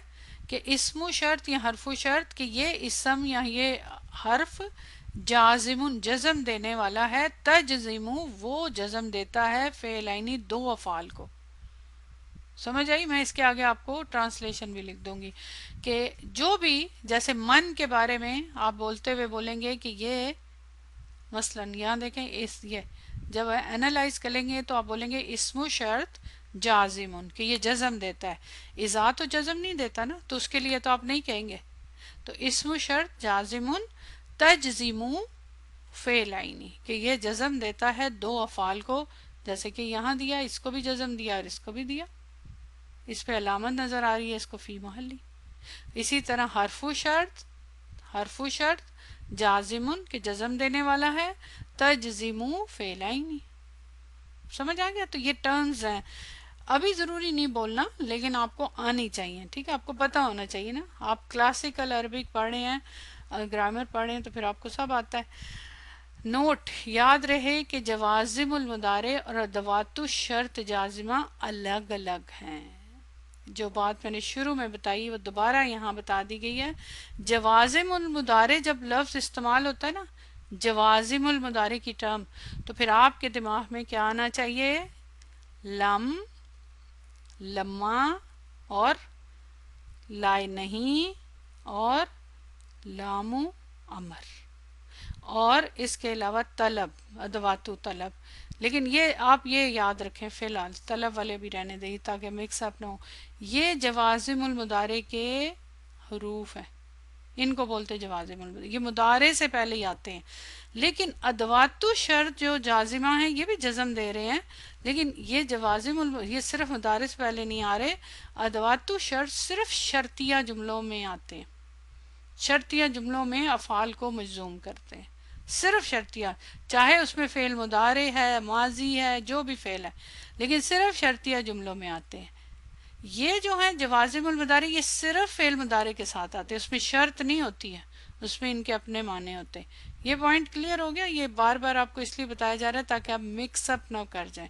کہ اسم و شرط یا حرف و شرط کہ یہ اسم یا یہ حرف جازم جزم دینے والا ہے، تجزم وہ جزم دیتا ہے فعلینی دو افعال کو، سمجھ آئی؟ میں اس کے آگے آپ کو ٹرانسلیشن بھی لکھ دوں گی کہ جو بھی جیسے من کے بارے میں آپ بولتے ہوئے بولیں گے کہ یہ مثلاً یہاں دیکھیں یہ جب انالائز کریں گے تو آپ بولیں گے اسم شرط جازم کہ یہ جزم دیتا ہے، اذا تو جزم نہیں دیتا نا، تو اس کے لیے تو آپ نہیں کہیں گے. تو اسم شرط جازم تجزم فعلین کہ یہ جزم دیتا ہے دو افعال کو، جیسے کہ یہاں دیا، اس کو بھی جزم دیا اور اس کو بھی دیا، اس پہ علامت نظر آ رہی ہے، اس کو فی محلی. اسی طرح حرف شرط جازمن کہ جزم دینے والا ہے، تجزم فعلین. سمجھ آ گیا؟ تو یہ ٹرمز ہیں، ابھی ضروری نہیں بولنا لیکن آپ کو آنی چاہیے، ٹھیک ہے؟ آپ کو پتا ہونا چاہیے نا، آپ کلاسیکل عربک پڑھ رہے ہیں، گرامر پڑھ رہے ہیں تو پھر آپ کو سب آتا ہے. نوٹ یاد رہے کہ جوازم المضارع اور ادوات الشرط جازمہ الگ الگ ہیں. جو بات میں نے شروع میں بتائی وہ دوبارہ یہاں بتا دی گئی ہے. جوازم المضارع جب لفظ استعمال ہوتا ہے نا، جوازم المضارع کی ٹرم، تو پھر آپ کے دماغ میں کیا آنا چاہیے؟ لم، لما اور لائے نہیں اور لام امر، اور اس کے علاوہ طلب، ادوات طلب. لیکن یہ آپ یہ یاد رکھیں فی الحال طلب والے بھی رہنے دیں تاکہ مکس اپ نہ ہو. یہ جوازم المضارع کے حروف ہیں، ان کو بولتے جوازم المضارع، یہ مضارع سے پہلے ہی آتے ہیں. لیکن ادوات شرط جو جازمہ ہیں یہ بھی جزم دے رہے ہیں، لیکن یہ یہ صرف مضارع سے پہلے نہیں آ رہے. ادوات شرط صرف شرطیہ جملوں میں آتے ہیں، شرطیہ جملوں میں افعال کو مجزوم کرتے ہیں، صرف شرطیہ، چاہے اس میں فعل مضارع ہے، ماضی ہے، جو بھی فعل ہے، لیکن صرف شرطیہ جملوں میں آتے ہیں. یہ جو ہیں جوازم المضارع یہ صرف فعل مضارع کے ساتھ آتے ہیں، اس میں شرط نہیں ہوتی ہے، اس میں ان کے اپنے معنی ہوتے ہیں. یہ پوائنٹ کلیئر ہو گیا؟ یہ بار بار آپ کو اس لیے بتایا جا رہا ہے تاکہ آپ مکس اپ نہ کر جائیں،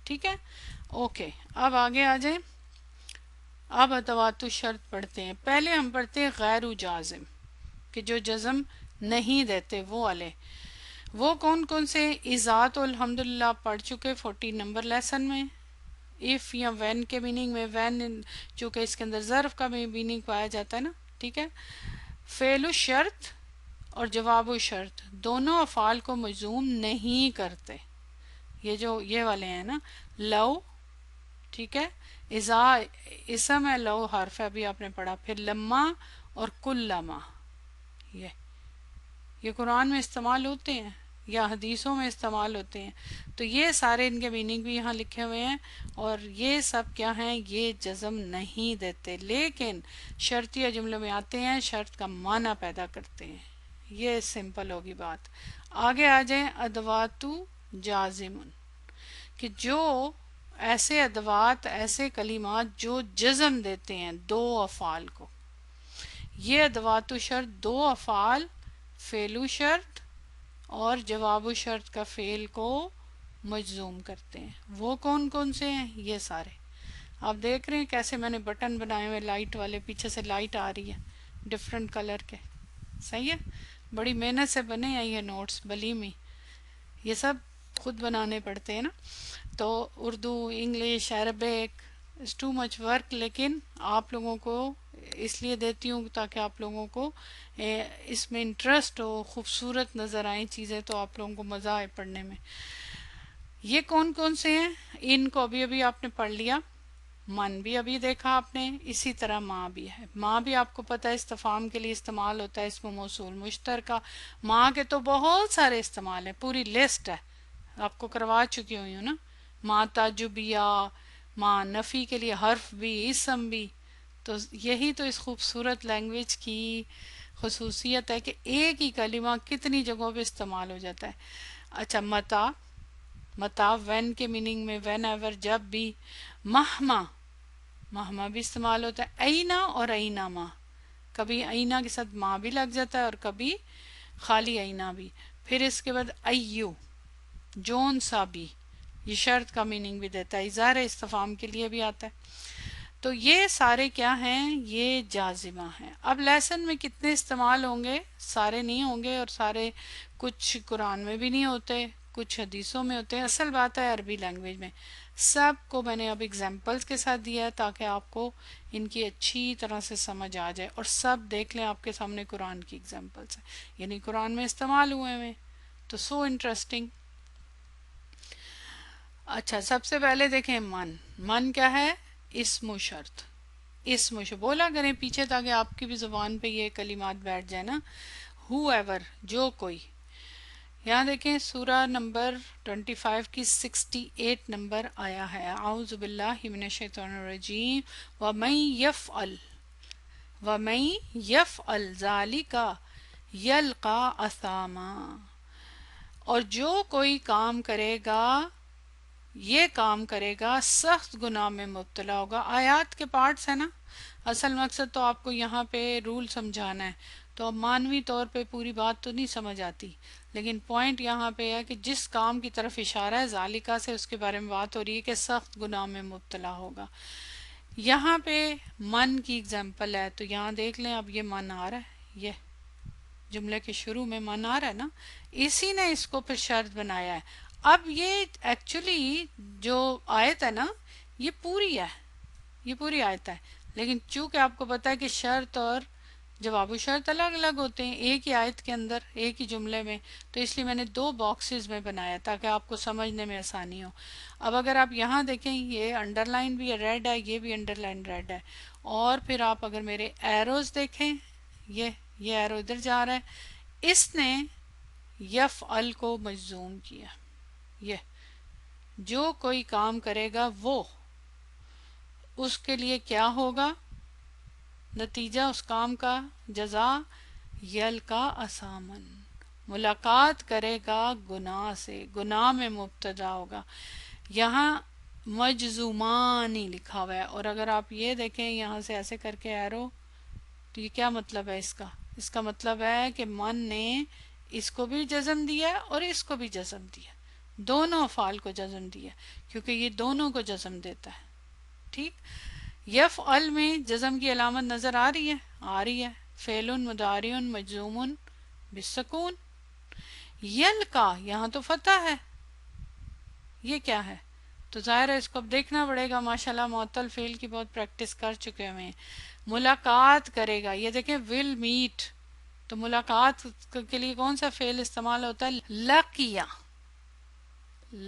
ٹھیک ہے؟ اوکے، اب آگے آ جائیں. اب ادوات شرط پڑھتے ہیں. پہلے ہم پڑھتے ہیں غیر جازم کہ جو جزم نہیں دیتے وہ والے. وہ کون کون سے؟ اذا تو الحمدللہ پڑھ چکے 14 نمبر لیسن میں. if یا when کے میننگ میں، when چونکہ اس کے اندر ظرف کا بھی میننگ پایا جاتا ہے نا، ٹھیک ہے؟ فعل الشرط اور جواب الشرط دونوں افعال کو مجزوم نہیں کرتے. یہ جو یہ والے ہیں نا، لو، ٹھیک ہے، اذا اسم ہے، لو حرف ہے، ابھی آپ نے پڑھا، پھر لما اور کلما، یہ قرآن میں استعمال ہوتے ہیں یا حدیثوں میں استعمال ہوتے ہیں. تو یہ سارے ان کے میننگ بھی یہاں لکھے ہوئے ہیں، اور یہ سب کیا ہیں؟ یہ جزم نہیں دیتے لیکن شرطیہ جملوں میں آتے ہیں، شرط کا معنی پیدا کرتے ہیں. یہ سمپل ہوگی بات. آگے آ جائیں ادوات جازمن کہ جو ایسے ادوات، ایسے کلمات جو جزم دیتے ہیں دو افعال کو. یہ ادوات شرط دو افعال، فعل شرط اور جواب شرط کا فعل کو مجزوم کرتے ہیں. وہ کون کون سے ہیں؟ یہ سارے آپ دیکھ رہے ہیں کیسے میں نے بٹن بنائے ہوئے لائٹ والے، پیچھے سے لائٹ آ رہی ہے ڈفرینٹ کلر کے، صحیح ہے؟ بڑی محنت سے بنے ہیں یہ نوٹس، بلیمی یہ سب خود بنانے پڑتے ہیں نا. تو Urdu, English, Arabic, it's too much work, لیکن آپ لوگوں کو اس لیے دیتی ہوں تاکہ آپ لوگوں کو اس میں انٹرسٹ ہو، خوبصورت نظر آئیں چیزیں، تو آپ لوگوں کو مزہ آئے پڑھنے میں. یہ کون کون سے ہیں؟ ان کو ابھی ابھی آپ نے پڑھ لیا. من بھی ابھی دیکھا آپ نے، اسی طرح ماں بھی ہے. ماں بھی آپ کو پتہ ہے استفہام کے لیے استعمال ہوتا ہے، اسم موصول مشترکہ. ماں کے تو بہت سارے استعمال ہیں، پوری لسٹ ہے، آپ کو کروا چکی ہوئی ہوں نا. ماں تعجبیہ، ماں نفی کے لیے حرف بھی، اسم بھی. تو یہی تو اس خوبصورت لینگویج کی خصوصیت ہے کہ ایک ہی کلمہ کتنی جگہوں پہ استعمال ہو جاتا ہے. اچھا، متا وین کے میننگ میں وین ایور، جب بھی. مہما، مہما بھی استعمال ہوتا ہے. اینا اور اینا ماں، کبھی اینا کے ساتھ ماں بھی لگ جاتا ہے اور کبھی خالی اینا بھی. پھر اس کے بعد ایو، جون سا بھی، یہ شرط کا میننگ بھی دیتا ہے، اظہار استفہام کے لیے بھی آتا ہے. تو یہ سارے کیا ہیں؟ یہ جازمہ ہیں. اب لیسن میں کتنے استعمال ہوں گے؟ سارے نہیں ہوں گے، اور سارے کچھ قرآن میں بھی نہیں ہوتے، کچھ حدیثوں میں ہوتے ہیں. اصل بات ہے عربی لینگویج میں سب کو میں نے اب ایگزامپلس کے ساتھ دیا ہے تاکہ آپ کو ان کی اچھی طرح سے سمجھ آ جائے. اور سب دیکھ لیں آپ کے سامنے قرآن کی ایگزامپلس ہیں، یعنی قرآن میں استعمال ہوئے ہیں. تو سو انٹرسٹنگ. اچھا سب سے پہلے دیکھیں من کیا ہے؟ اسم و شرط. اسم و شرط بولا کریں پیچھے تاکہ آپ کی بھی زبان پہ یہ کلمات بیٹھ جائے نا. ہو ایور جو کوئی. یہاں دیکھیں سورہ نمبر 25 کی 68 نمبر آیا ہے. اعوذ باللہ من الشیطان الرجیم وَمَن يَفْعَلْ ذَلِكَ يَلْقَى أَثَامًا. اور جو کوئی کام کرے گا، یہ کام کرے گا، سخت گناہ میں مبتلا ہوگا. آیات کے پارٹس ہیں نا، اصل مقصد تو آپ کو یہاں پہ رول سمجھانا ہے. تو اب معنوی طور پہ پوری بات تو نہیں سمجھ آتی، لیکن پوائنٹ یہاں پہ ہے کہ جس کام کی طرف اشارہ ہے ذالکہ سے، اس کے بارے میں بات ہو رہی ہے کہ سخت گناہ میں مبتلا ہوگا. یہاں پہ من کی اگزامپل ہے تو یہاں دیکھ لیں. اب یہ من آ رہا ہے، یہ جملے کے شروع میں من آ رہا ہے نا، اسی نے اس کو پھر شرط بنایا ہے. اب یہ ایکچولی جو آیت ہے نا یہ پوری ہے، یہ پوری آیت ہے، لیکن چونکہ آپ کو پتا ہے کہ شرط اور جواب و شرط الگ الگ ہوتے ہیں ایک ہی آیت کے اندر ایک ہی جملے میں، تو اس لیے میں نے 2 باکسز میں بنایا تاکہ آپ کو سمجھنے میں آسانی ہو. اب اگر آپ یہاں دیکھیں یہ انڈر لائن بھی ریڈ ہے، یہ بھی انڈر لائن ریڈ ہے. اور پھر آپ اگر میرے ایروز دیکھیں، یہ ایرو ادھر جا رہا ہے، اس نے یفعل کو مجزوم کیا. یہ جو کوئی کام کرے گا وہ، اس کے لیے کیا ہوگا نتیجہ اس کام کا، جزا یلقا اسامن، ملاقات کرے گا گناہ سے، گناہ میں مبتلا ہوگا. یہاں مجزومانی لکھا ہوا ہے، اور اگر آپ یہ دیکھیں یہاں سے ایسے کر کے ایرو، تو یہ کیا مطلب ہے اس کا مطلب ہے کہ من نے اس کو بھی جزم دیا اور اس کو بھی جزم دیا، دونوں افعال کو جزم دیا کیونکہ یہ دونوں کو جزم دیتا ہے. ٹھیک. یفعل میں جزم کی علامت نظر آ رہی ہے، فعل مضارع مجزوم بالسکون. یلقا یہاں تو فتح ہے، یہ کیا ہے؟ تو ظاہر ہے اس کو اب دیکھنا پڑے گا. ماشاءاللہ معطل فعل کی بہت پریکٹس کر چکے ہیں. ملاقات کرے گا، یہ دیکھیں ول میٹ، تو ملاقات کے لیے کون سا فعل استعمال ہوتا ہے؟ لقیا.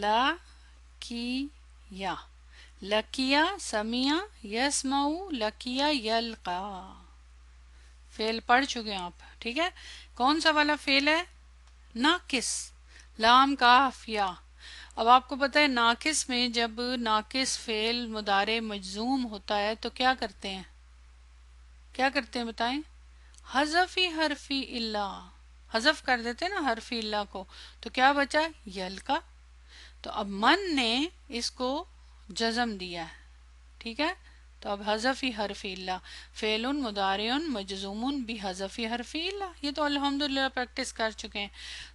لقیا، لقیا سمیا یسمع، لقیا یلقا. فعل پڑھ چکے ہیں آپ، ٹھیک ہے. کون سا والا فعل ہے؟ ناقص، لام کاف یا. اب آپ کو پتہ ہے ناقص میں جب ناقص فعل مضارع مجزوم ہوتا ہے تو کیا کرتے ہیں بتائیں؟ حذفی حرفی اللہ، حذف کر دیتے ہیں نا حرفی اللہ کو، تو کیا بچا؟ یلقا. تو اب من نے اس کو جزم دیا ہے، ٹھیک ہے. تو اب حذفی حرف اللہ، فعل مضارع مجزوم بحذفی حرف اللہ، یہ تو الحمدللہ پریکٹس کر چکے ہیں.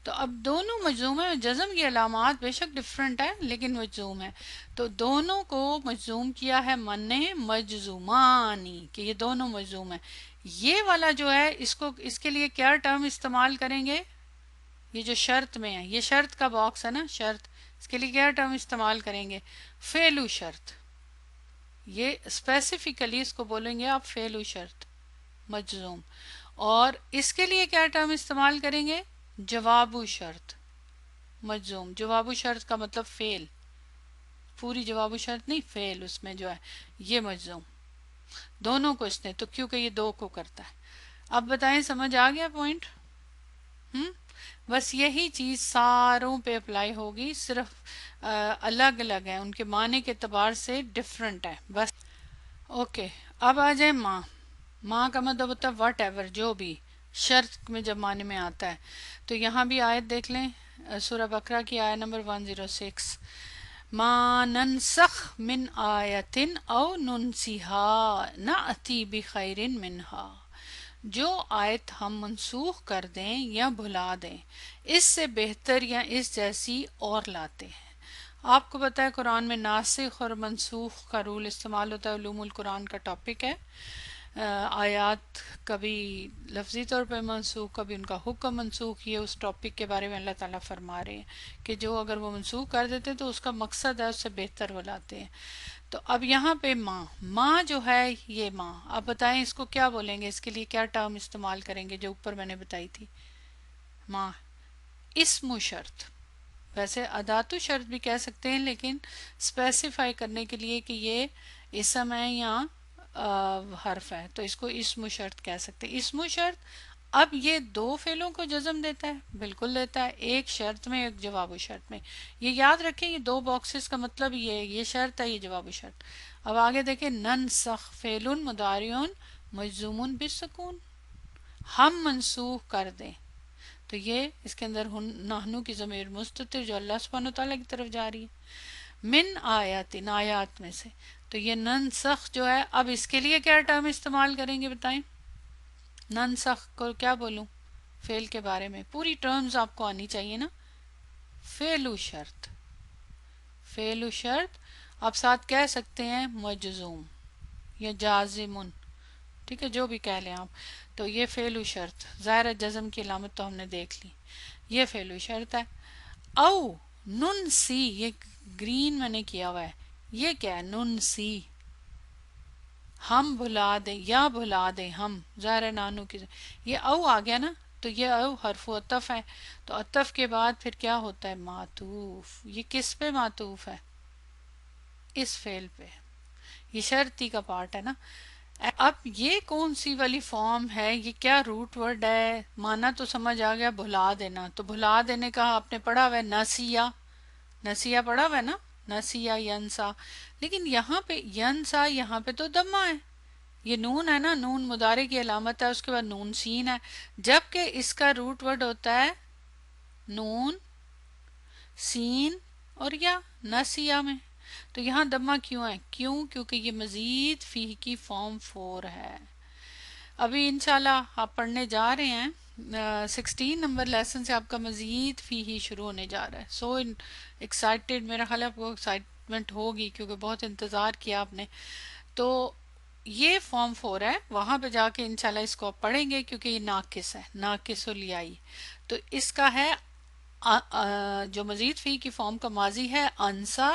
تو اب دونوں مجزوم ہیں، جزم کی علامات بے شک ڈفرینٹ ہے لیکن مجزوم ہے. تو دونوں کو مجزوم کیا ہے من نے، مجزومانی، کہ یہ دونوں مجزوم ہیں. یہ والا جو ہے اس کے لیے کیا ٹرم استعمال کریں گے؟ یہ جو شرط میں ہے، یہ شرط کا باکس ہے نا، شرط، اس کے لیے کیا ٹرم استعمال کریں گے؟ فعل شرط. یہ اسپیسیفکلی اس کو بولیں گے آپ فعل شرط مجزوم. اور اس کے لیے کیا ٹرم استعمال کریں گے؟ جواب شرط مجزوم. جواب شرط کا مطلب فعل، پوری جواب شرط نہیں، فعل اس میں جو ہے یہ مجزوم. دونوں کو اس نے، تو کیونکہ یہ 2 کو کرتا ہے. اب بتائیں سمجھ آ گیا پوائنٹ؟ بس یہی چیز ساروں پہ اپلائی ہوگی، صرف الگ الگ ہیں، ان کے معنی کے اعتبار سے ڈفرنٹ ہے بس. اوکے. اب آ جائیں ماں کا مطلب ہوتا ہے وٹ ایور، جو بھی شرط میں جب معنی میں آتا ہے. تو یہاں بھی آیت دیکھ لیں، سورہ بقرہ کی آیت نمبر 106. ما ننسخ من آیت او ننسیہا نأتی بخیر منہا. جو آیت ہم منسوخ کر دیں یا بھلا دیں، اس سے بہتر یا اس جیسی اور لاتے ہیں. آپ کو پتہ ہے قرآن میں ناسخ اور منسوخ کا رول استعمال ہوتا ہے، علوم القرآن کا ٹاپک ہے. آیات کبھی لفظی طور پہ منسوخ، کبھی ان کا حکم منسوخ، یہ اس ٹاپک کے بارے میں اللہ تعالیٰ فرما رہے ہیں کہ جو اگر وہ منسوخ کر دیتے تو اس کا مقصد ہے اس سے بہتر وہ لاتے ہیں۔ تو اب یہاں پہ ماں جو ہے یہ ماں، اب بتائیں اس کو کیا بولیں گے، اس کے لیے کیا ٹرم استعمال کریں گے جو اوپر میں نے بتائی تھی؟ ماں اسم و شرط، ویسے اداتو شرط بھی کہہ سکتے ہیں لیکن اسپیسیفائی کرنے کے لیے کہ یہ اسم ہے یا حرف ہے تو اس کو اسم و شرط کہہ سکتے ہیں۔ اسم و شرط اب یہ دو فعلوں کو جزم دیتا ہے، بالکل دیتا ہے، ایک شرط میں ایک جواب و شرط میں۔ یہ یاد رکھیں، یہ دو باکسز کا مطلب یہ ہے، یہ شرط ہے، یہ جواب و شرط۔ اب آگے دیکھیں، ننسخ فعل مضارع مجزوم بالسکون، ہم منسوخ کر دیں، تو یہ اس کے اندر نحنو کی ضمیر مستتر جو اللہ سبحانہ وتعالیٰ کی طرف جا رہی ہے، من آیاتن آیات میں سے، تو یہ ننسخ جو ہے، اب اس کے لیے کیا ٹرم استعمال کریں گے بتائیں؟ ننسخ کو کیا بولوں فعل کے بارے میں؟ پوری ٹرمز آپ کو آنی چاہیے نا۔ فعل و شرط، فعل و شرط آپ ساتھ کہہ سکتے ہیں مجزوم یا جازمن، ٹھیک ہے، جو بھی کہہ لیں آپ۔ تو یہ فعل و شرط، ظاہر جزم کی علامت تو ہم نے دیکھ لی، یہ فعل و شرط ہے۔ او نن سی، یہ گرین میں نے کیا ہوا ہے، یہ کیا ہے؟ نن سی، ہم بھلا دیں یا بھلا دیں ہم، ظاہر نانو کی، یہ او آ گیا نا، تو یہ او حرف و عطف ہے، تو عطف کے بعد پھر کیا ہوتا ہے؟ معطوف۔ یہ کس پہ معطوف ہے؟ اس فعل پہ، یہ شرطی کا پارٹ ہے نا۔ اب یہ کون سی والی فارم ہے؟ یہ کیا روٹ ورڈ ہے؟ مانا تو سمجھ آ گیا، بھلا دینا، تو بھلا دینے کا آپ نے پڑھا ہوا ہے نسیا، نسیا پڑھا ہوا ہے نا، نسیا ینسا، لیکن یہاں پہ ینسا، یہاں پہ تو دمہ ہے، یہ نون ہے نا، نون مضارع کی علامت ہے، اس کے بعد نون سین ہے، جبکہ اس کا روٹ ورڈ ہوتا ہے نون سین اور یا، نسیا میں، تو یہاں دمہ کیوں ہے؟ کیونکہ یہ مزید فی کی فارم 4 ہے۔ ابھی انشاءاللہ آپ پڑھنے جا رہے ہیں 16 نمبر لیسن سے آپ کا مزید فی ہی شروع ہونے جا رہا ہے۔ سو ایکسائٹیڈ، میرا خیال ہے آپ کو ایکسائٹمنٹ ہوگی کیونکہ بہت انتظار کیا آپ نے۔ تو یہ فارم 4 ہے، وہاں پہ جا کے انشاءاللہ اس کو آپ پڑھیں گے کیونکہ یہ ناقص ہے، ناقص الیائی، تو اس کا ہے جو مزید فی کی فارم کا ماضی ہے انسا،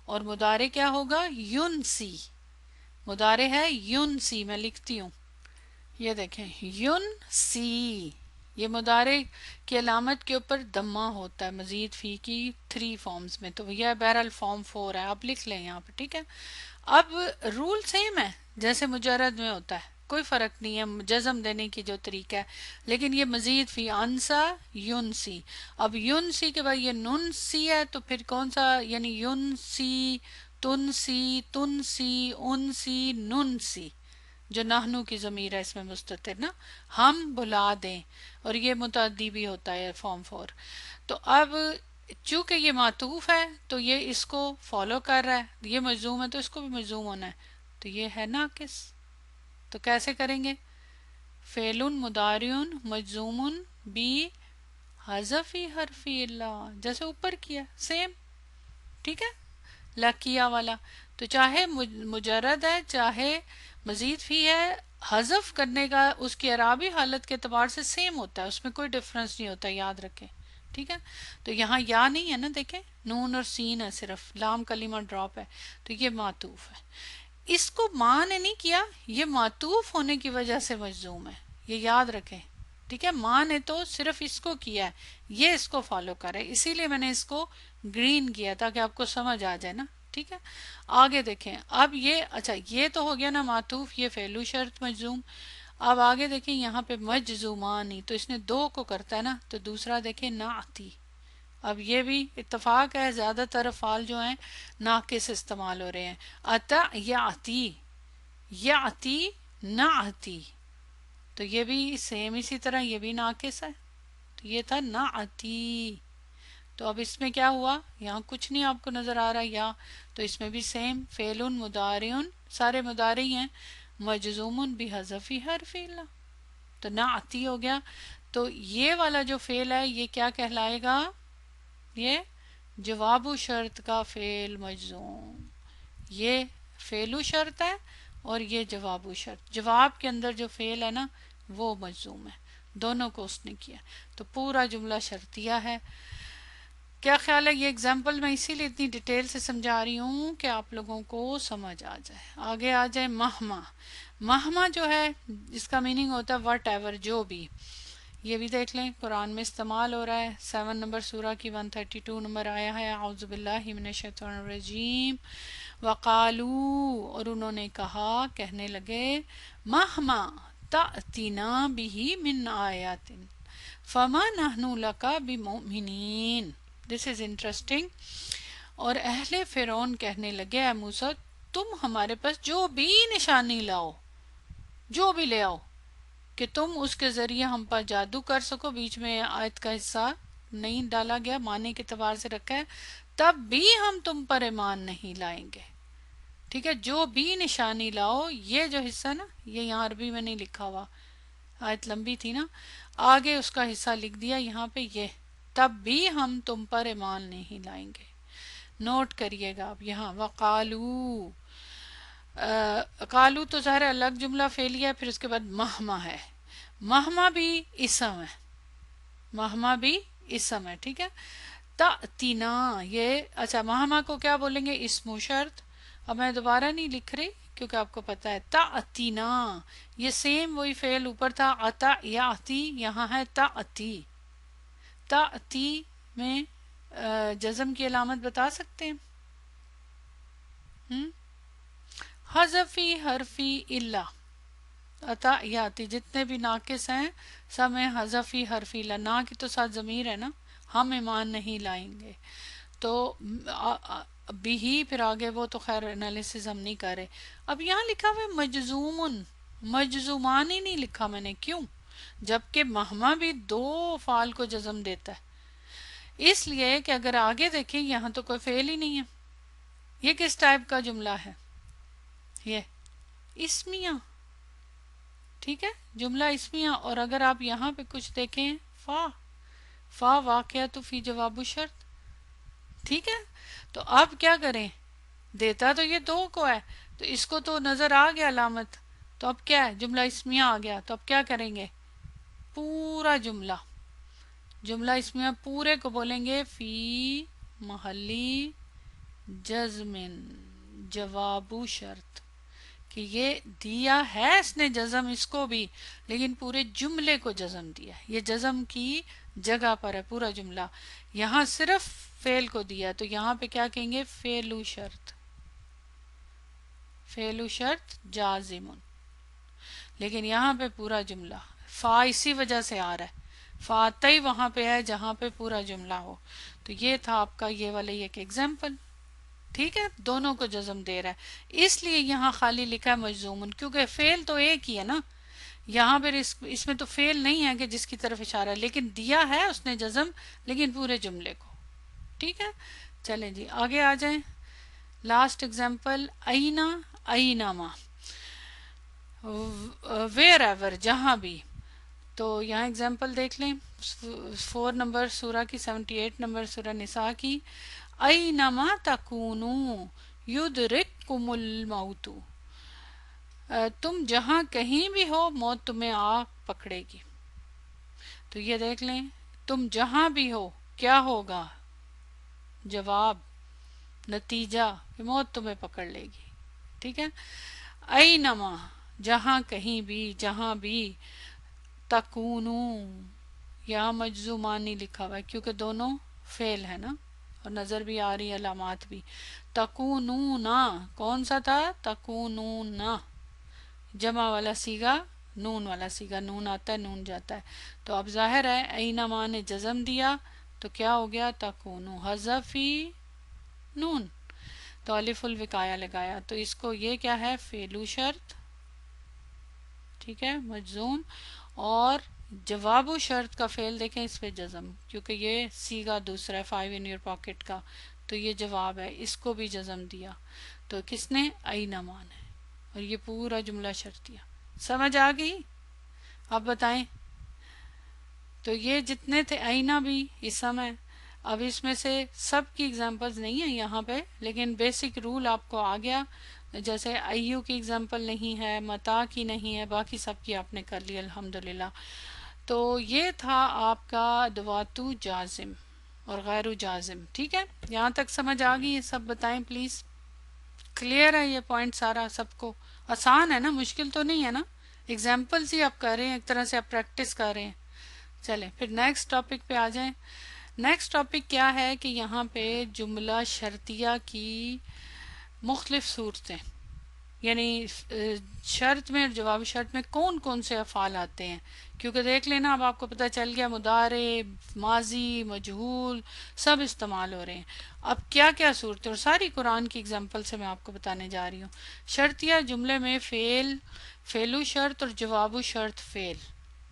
اور مضارع کیا ہوگا؟ ینسی، مضارع ہے ینسی، میں لکھتی ہوں، یہ دیکھیں ینسی، یہ مضارع کی علامت کے اوپر دمہ ہوتا ہے مزید فی کی 3 فارمز میں، تو یہ بہرحال فارم 4 ہے، آپ لکھ لیں یہاں پہ، ٹھیک ہے۔ اب رول سیم ہے جیسے مجرد میں ہوتا ہے، کوئی فرق نہیں ہے جزم دینے کی جو طریقہ ہے، لیکن یہ مزید فی انسا ینسی، اب ینسی کے بعد یہ نن سی ہے، تو پھر کون سا؟ یعنی ینسی، تنسی، تنسی، انسی، ننسی، جو نحنو کی ضمیر ہے اس میں مستتر نا، ہم بھلا دیں، اور یہ متعدی بھی ہوتا ہے فارم 4۔ تو اب چونکہ یہ معطوف ہے تو یہ اس کو فالو کر رہا ہے، یہ مجزوم ہے تو اس کو بھی مجزوم ہونا ہے، تو یہ ہے ناقص، تو کیسے کریں گے؟ فعل مضارع مجزوم بی حذف حرف اللہ، جیسے اوپر کیا سیم، ٹھیک ہے، لکیہ والا، تو چاہے مجرد ہے چاہے مزید فی ہے، حذف کرنے کا اس کی اعرابی حالت کے اعتبار سے سیم ہوتا ہے، اس میں کوئی ڈفرنس نہیں ہوتا، یاد رکھیں، ٹھیک ہے۔ تو یہاں یا نہیں ہے نا، دیکھیں نون اور سین ہے، صرف لام کلمہ ڈراپ ہے، تو یہ معطوف ہے۔ اس کو ماں نے نہیں کیا، یہ معطوف ہونے کی وجہ سے مجزوم ہے، یہ یاد رکھیں، ٹھیک ہے۔ ماں نے تو صرف اس کو کیا ہے، یہ اس کو فالو کرے، اسی لیے میں نے اس کو گرین کیا تاکہ آپ کو سمجھ آ جائے نا، ٹھیک ہے۔ آگے دیکھیں، اب یہ اچھا یہ تو ہو گیا نا معطوف، یہ فعل و شرط مجزوم۔ اب آگے دیکھیں یہاں پہ مجزومانی، تو اس نے دو کو کرتا ہے نا، تو دوسرا دیکھیں نعتی، اب یہ بھی اتفاق ہے زیادہ تر افعال جو ہیں ناقص استعمال ہو رہے ہیں، اتا یعتی، یعتی نعتی، تو یہ بھی سیم اسی طرح یہ بھی ناقص ہے، تو یہ تھا نعتی۔ تو اب اس میں کیا ہوا؟ یہاں کچھ نہیں آپ کو نظر آ رہا یا، تو اس میں بھی سیم فعل مضارع، سارے مضارع ہیں، مجزوم بحذف حرف اللہ، تو نعتی ہو گیا۔ تو یہ والا جو فعل ہے یہ کیا کہلائے گا؟ یہ جواب و شرط کا فعل مجزوم، یہ فعل و شرط ہے اور یہ جواب و شرط، جواب کے اندر جو فعل ہے نا وہ مجزوم ہے، دونوں کو اس نے کیا، تو پورا جملہ شرطیہ ہے۔ کیا خیال ہے؟ یہ اگزامپل میں اسی لیے اتنی ڈیٹیل سے سمجھا رہی ہوں کہ آپ لوگوں کو سمجھ آ جائے۔ آگے آ جائے مہما۔ مہما جو ہے جس کا میننگ ہوتا ہے وٹ ایور، جو بھی، یہ بھی دیکھ لیں قرآن میں استعمال ہو رہا ہے، 7 نمبر سورہ کی 132 نمبر آیا ہے، اعوذ باللہ من الشیطان الرجیم، وقالو، اور انہوں نے کہا، کہنے لگے، مہما تأتینا بھی من آیات فما نحن لک بمؤمنین۔ دس از انٹرسٹنگ۔ اور اہل فرعون کہنے لگے، اے موسیٰ تم ہمارے پاس جو بھی نشانی لاؤ، جو بھی لے آؤ کہ تم اس کے ذریعے ہم پر جادو کر سکو، بیچ میں آیت کا حصہ نہیں ڈالا گیا، معنی کے اعتبار سے رکھا ہے، تب بھی ہم تم پر ایمان نہیں لائیں گے۔ ٹھیک ہے، جو بھی نشانی لاؤ، یہ جو حصہ نا یہ یہاں عربی میں نہیں لکھا ہوا، آیت لمبی تھی نا، آگے اس کا حصہ لکھ دیا یہاں پہ، یہ تب بھی ہم تم پر ایمان نہیں لائیں گے۔ نوٹ کریے گا آپ یہاں وقالو، قالو تو ظاہر الگ جملہ فعلیہ ہے، پھر اس کے بعد مہما ہے، مہما بھی اسم ہے، مہما بھی اسم ہے، ٹھیک ہے۔ تأتینا، یہ اچھا مہما کو کیا بولیں گے؟ اسم و شرط۔ اب میں دوبارہ نہیں لکھ رہی کیونکہ آپ کو پتا ہے، تأتینا یہ سیم وہی فعل اوپر تھا، اتا یاتی، یہاں ہے تأتی۔ تأتی میں جزم کی علامت بتا سکتے ہیں؟ حذفی حرفی الا، اتا یاتی جتنے بھی ناقص ہیں سب میں حذفی حرفی الا، نا کی تو ساتھ ضمیر ہے نا، ہم ایمان نہیں لائیں گے، تو بھی پھر آگے وہ تو خیر انالیسز ہم نہیں کر رہے۔ اب یہاں لکھا ہوا ہے مجزومن، مجزومان ہی نہیں لکھا میں نے، کیوں؟ جبکہ مہما بھی دو فعل کو جزم دیتا ہے، اس لیے کہ اگر آگے دیکھیں یہاں تو کوئی فعل ہی نہیں ہے، یہ کس ٹائپ کا جملہ ہے؟ یہ اسمیہ، ٹھیک ہے، جملہ اسمیہ۔ اور اگر آپ یہاں پہ کچھ دیکھیں، فا واقعہ تو فی جواب شرط، ٹھیک ہے، تو اب کیا کریں؟ دیتا تو یہ دو کو ہے، تو اس کو تو نظر آ گیا علامت، تو اب کیا ہے؟ جملہ اسمیہ آ گیا، تو اب کیا کریں گے؟ پورا جملہ، جملہ اسمیہ پورے کو بولیں گے فی محلی جزمن، جواب شرط، کہ یہ دیا ہے اس نے جزم اس کو بھی، لیکن پورے جملے کو جزم دیا، یہ جزم کی جگہ پر ہے پورا جملہ، یہاں صرف فعل کو دیا، تو یہاں پہ کیا کہیں گے؟ فعل شرط، فعل شرط جازمن، لیکن یہاں پہ پورا جملہ، فا اسی وجہ سے آ رہا ہے، فاتحی وہاں پہ ہے جہاں پہ پورا جملہ ہو، تو یہ تھا آپ کا یہ والا ایک ایگزامپل، ٹھیک ہے، دونوں کو جزم دے رہا ہے، اس لیے یہاں خالی لکھا ہے مجزومن، کیونکہ فعل تو ایک ہی ہے نا، یہاں پہ اس میں تو فعل نہیں ہے کہ جس کی طرف اشارہ ہے، لیکن دیا ہے اس نے جزم، لیکن پورے جملے کو، ٹھیک ہے۔ چلیں جی آگے آ جائیں، لاسٹ ایگزامپل، اینا، اینما، ویئر ایور، جہاں بھی، تو یہاں ایگزامپل دیکھ لیں، 4 نمبر سورہ کی، 78 نمبر سورہ نساء کی، اینما تکونو یدرککم الموت، تم جہاں کہیں بھی ہو موت تمہیں آ پکڑے گی، تو یہ دیکھ لیں، تم جہاں بھی ہو کیا ہوگا؟ جواب، نتیجہ کہ موت تمہیں پکڑ لے گی، ٹھیک ہے۔ اینما، جہاں کہیں بھی، جہاں بھی، تکونو، یہاں مجزومانی لکھا ہوا ہے کیونکہ دونوں فعل ہے نا، اور نظر بھی آ رہی علامات بھی، تکونونا، کون سا تھا؟ تکونونا، جمع والا سیگا، نون والا سیگا، نون آتا ہے نون جاتا ہے، تو اب ظاہر ہے اینما نے جزم دیا تو کیا ہو گیا؟ تکونو، حذفی نون، تو الف الوقایہ لگایا، تو اس کو یہ کیا ہے؟ فعل شرط، ٹھیک ہے، مجزوم، اور جواب و شرط کا فعل دیکھیں اس پہ جزم، کیونکہ یہ سیگا دوسرا ہے 5 in your pocket کا، تو یہ جواب ہے، اس کو بھی جزم دیا، تو کس نے؟ اینما نے، اور یہ پورا جملہ شرطیہ، سمجھ آ گئی؟ اب بتائیں، تو یہ جتنے تھے، اینا بھی اسم ہے، اب اس میں سے سب کی ایگزامپلز نہیں ہیں یہاں پہ، لیکن بیسک رول آپ کو آ گیا، جیسے ایو کی اگزامپل نہیں ہے، متا کی نہیں ہے، باقی سب کی آپ نے کر لی الحمدللہ۔ تو یہ تھا آپ کا ادواتو جازم اور غیر جازم، ٹھیک ہے؟ یہاں تک سمجھ آ گئی یہ سب؟ بتائیں پلیز، کلیئر ہے یہ پوائنٹ سارا سب کو؟ آسان ہے نا، مشکل تو نہیں ہے نا؟ اگزامپلس ہی آپ کر رہے ہیں، ایک طرح سے آپ پریکٹس کر رہے ہیں۔ چلیں پھر نیکسٹ ٹاپک پہ آ جائیں۔ نیکسٹ ٹاپک کیا ہے کہ یہاں پہ جملہ شرطیہ کی مختلف صورتیں، یعنی شرط میں اور جواب شرط میں کون کون سے افعال آتے ہیں، کیونکہ دیکھ لینا اب آپ کو پتہ چل گیا مضارع، ماضی، مجہول سب استعمال ہو رہے ہیں۔ اب کیا کیا صورتیں، اور ساری قرآن کی اگزامپل سے میں آپ کو بتانے جا رہی ہوں۔ شرطیہ جملے میں فعل، فعلو شرط اور جوابو شرط فعل،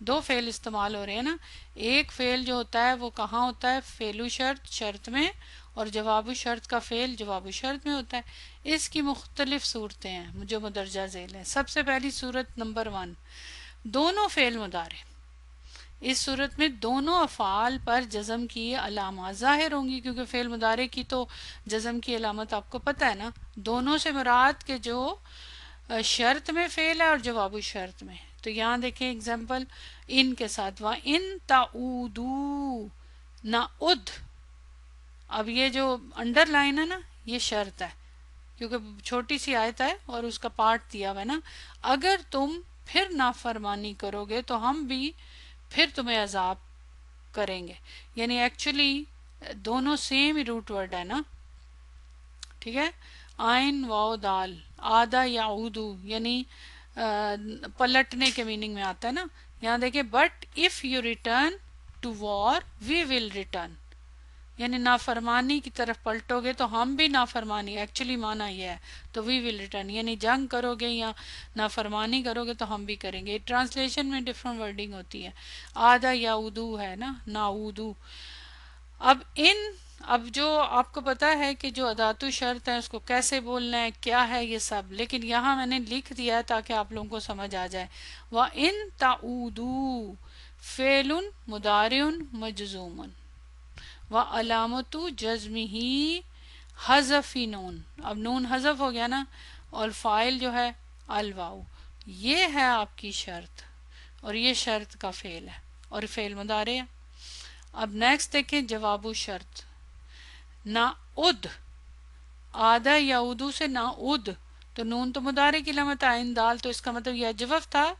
دو فعل استعمال ہو رہے ہیں نا۔ ایک فعل جو ہوتا ہے وہ کہاں ہوتا ہے؟ فعلو شرط، شرط میں، اور جواب شرط کا فعل جواب شرط میں ہوتا ہے۔ اس کی مختلف صورتیں ہیں جو مدرجہ ذیل ہیں۔ سب سے پہلی صورت نمبر 1، دونوں فعل مضارع۔ اس صورت میں دونوں افعال پر جزم کی علامات ظاہر ہوں گی، کیونکہ فعل مضارع کی تو جزم کی علامت آپ کو پتہ ہے نا۔ دونوں سے مراد کے جو شرط میں فعل ہے اور جواب شرط میں۔ تو یہاں دیکھیں اگزامپل ان کے ساتھ، وَإِن تَعُودُوا نَعُدْ۔ اب یہ جو انڈر لائن ہے نا یہ شرط ہے، کیونکہ چھوٹی سی آیت ہے اور اس کا پارٹ دیا ہوا ہے نا۔ اگر تم پھر نافرمانی کرو گے تو ہم بھی پھر تمہیں عذاب کریں گے، یعنی ایکچولی دونوں سیم ہی روٹ ورڈ ہے نا، ٹھیک ہے؟ آئن واو دال، آدھا یعودو یعنی پلٹنے کے میننگ میں آتا ہے نا۔ یہاں دیکھیں but if you return to war we will return, یعنی نافرمانی کی طرف پلٹو گے تو ہم بھی نافرمانی، ایکچولی معنی یہ ہے، تو وی ول ریٹرن یعنی جنگ کرو گے یا نافرمانی کرو گے تو ہم بھی کریں گے۔ ٹرانسلیشن میں ڈفرنٹ ورڈنگ ہوتی ہے، آدھا یعودو ہے نا، ناودو۔ اب جو آپ کو پتا ہے کہ جو اداتو شرط ہے اس کو کیسے بولنا ہے، کیا ہے یہ سب، لیکن یہاں میں نے لکھ دیا ہے تاکہ آپ لوگوں کو سمجھ آ جائے۔ وَإِن تَعُودُوا فعل مضارع مجزوم وعلامة جزمه حذف نون، اب نون حذف ہو گیا نا، اور فاعل جو ہے الواو، یہ ہے آپ کی شرط، اور یہ شرط کا فعل ہے اور فعل مضارع ہے۔ اب نیکسٹ دیکھیں جواب شرط، نعد، آدھا یعودو سے نعد، تو نون تو مضارع کی علامت عین دال، تو اس کا مطلب یہ جوف تھا،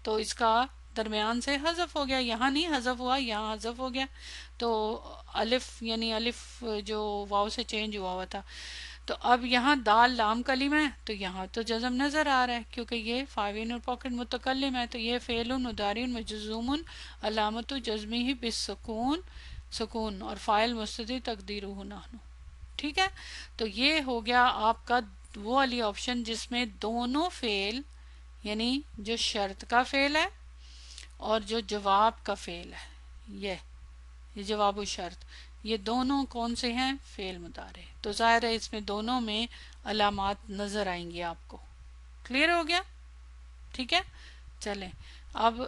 تو اس کا درمیان سے حذف ہو گیا، یہاں نہیں حذف ہوا، یہاں حذف ہو گیا، تو الف یعنی الف جو واو سے چینج ہوا تھا، تو اب یہاں دال لام کلمہ ہے تو یہاں تو جزم نظر آ رہا ہے کیونکہ یہ فاعل اور پاکٹ متکلم ہے، تو یہ فعل مضارع مجزوم علامت جزمہ بالسکون، سکون، اور فاعل مستتر تقدیرہ نحن، ٹھیک ہے؟ تو یہ ہو گیا آپ کا وہ والی آپشن جس میں دونوں فعل، یعنی جو شرط کا فعل ہے اور جو جواب کا فعل ہے، یہ جواب و شرط، یہ دونوں کون سے ہیں؟ فعل مضارع، تو ظاہر ہے اس میں دونوں میں علامات نظر آئیں گی آپ کو۔ کلیئر ہو گیا؟ ٹھیک ہے، چلیں اب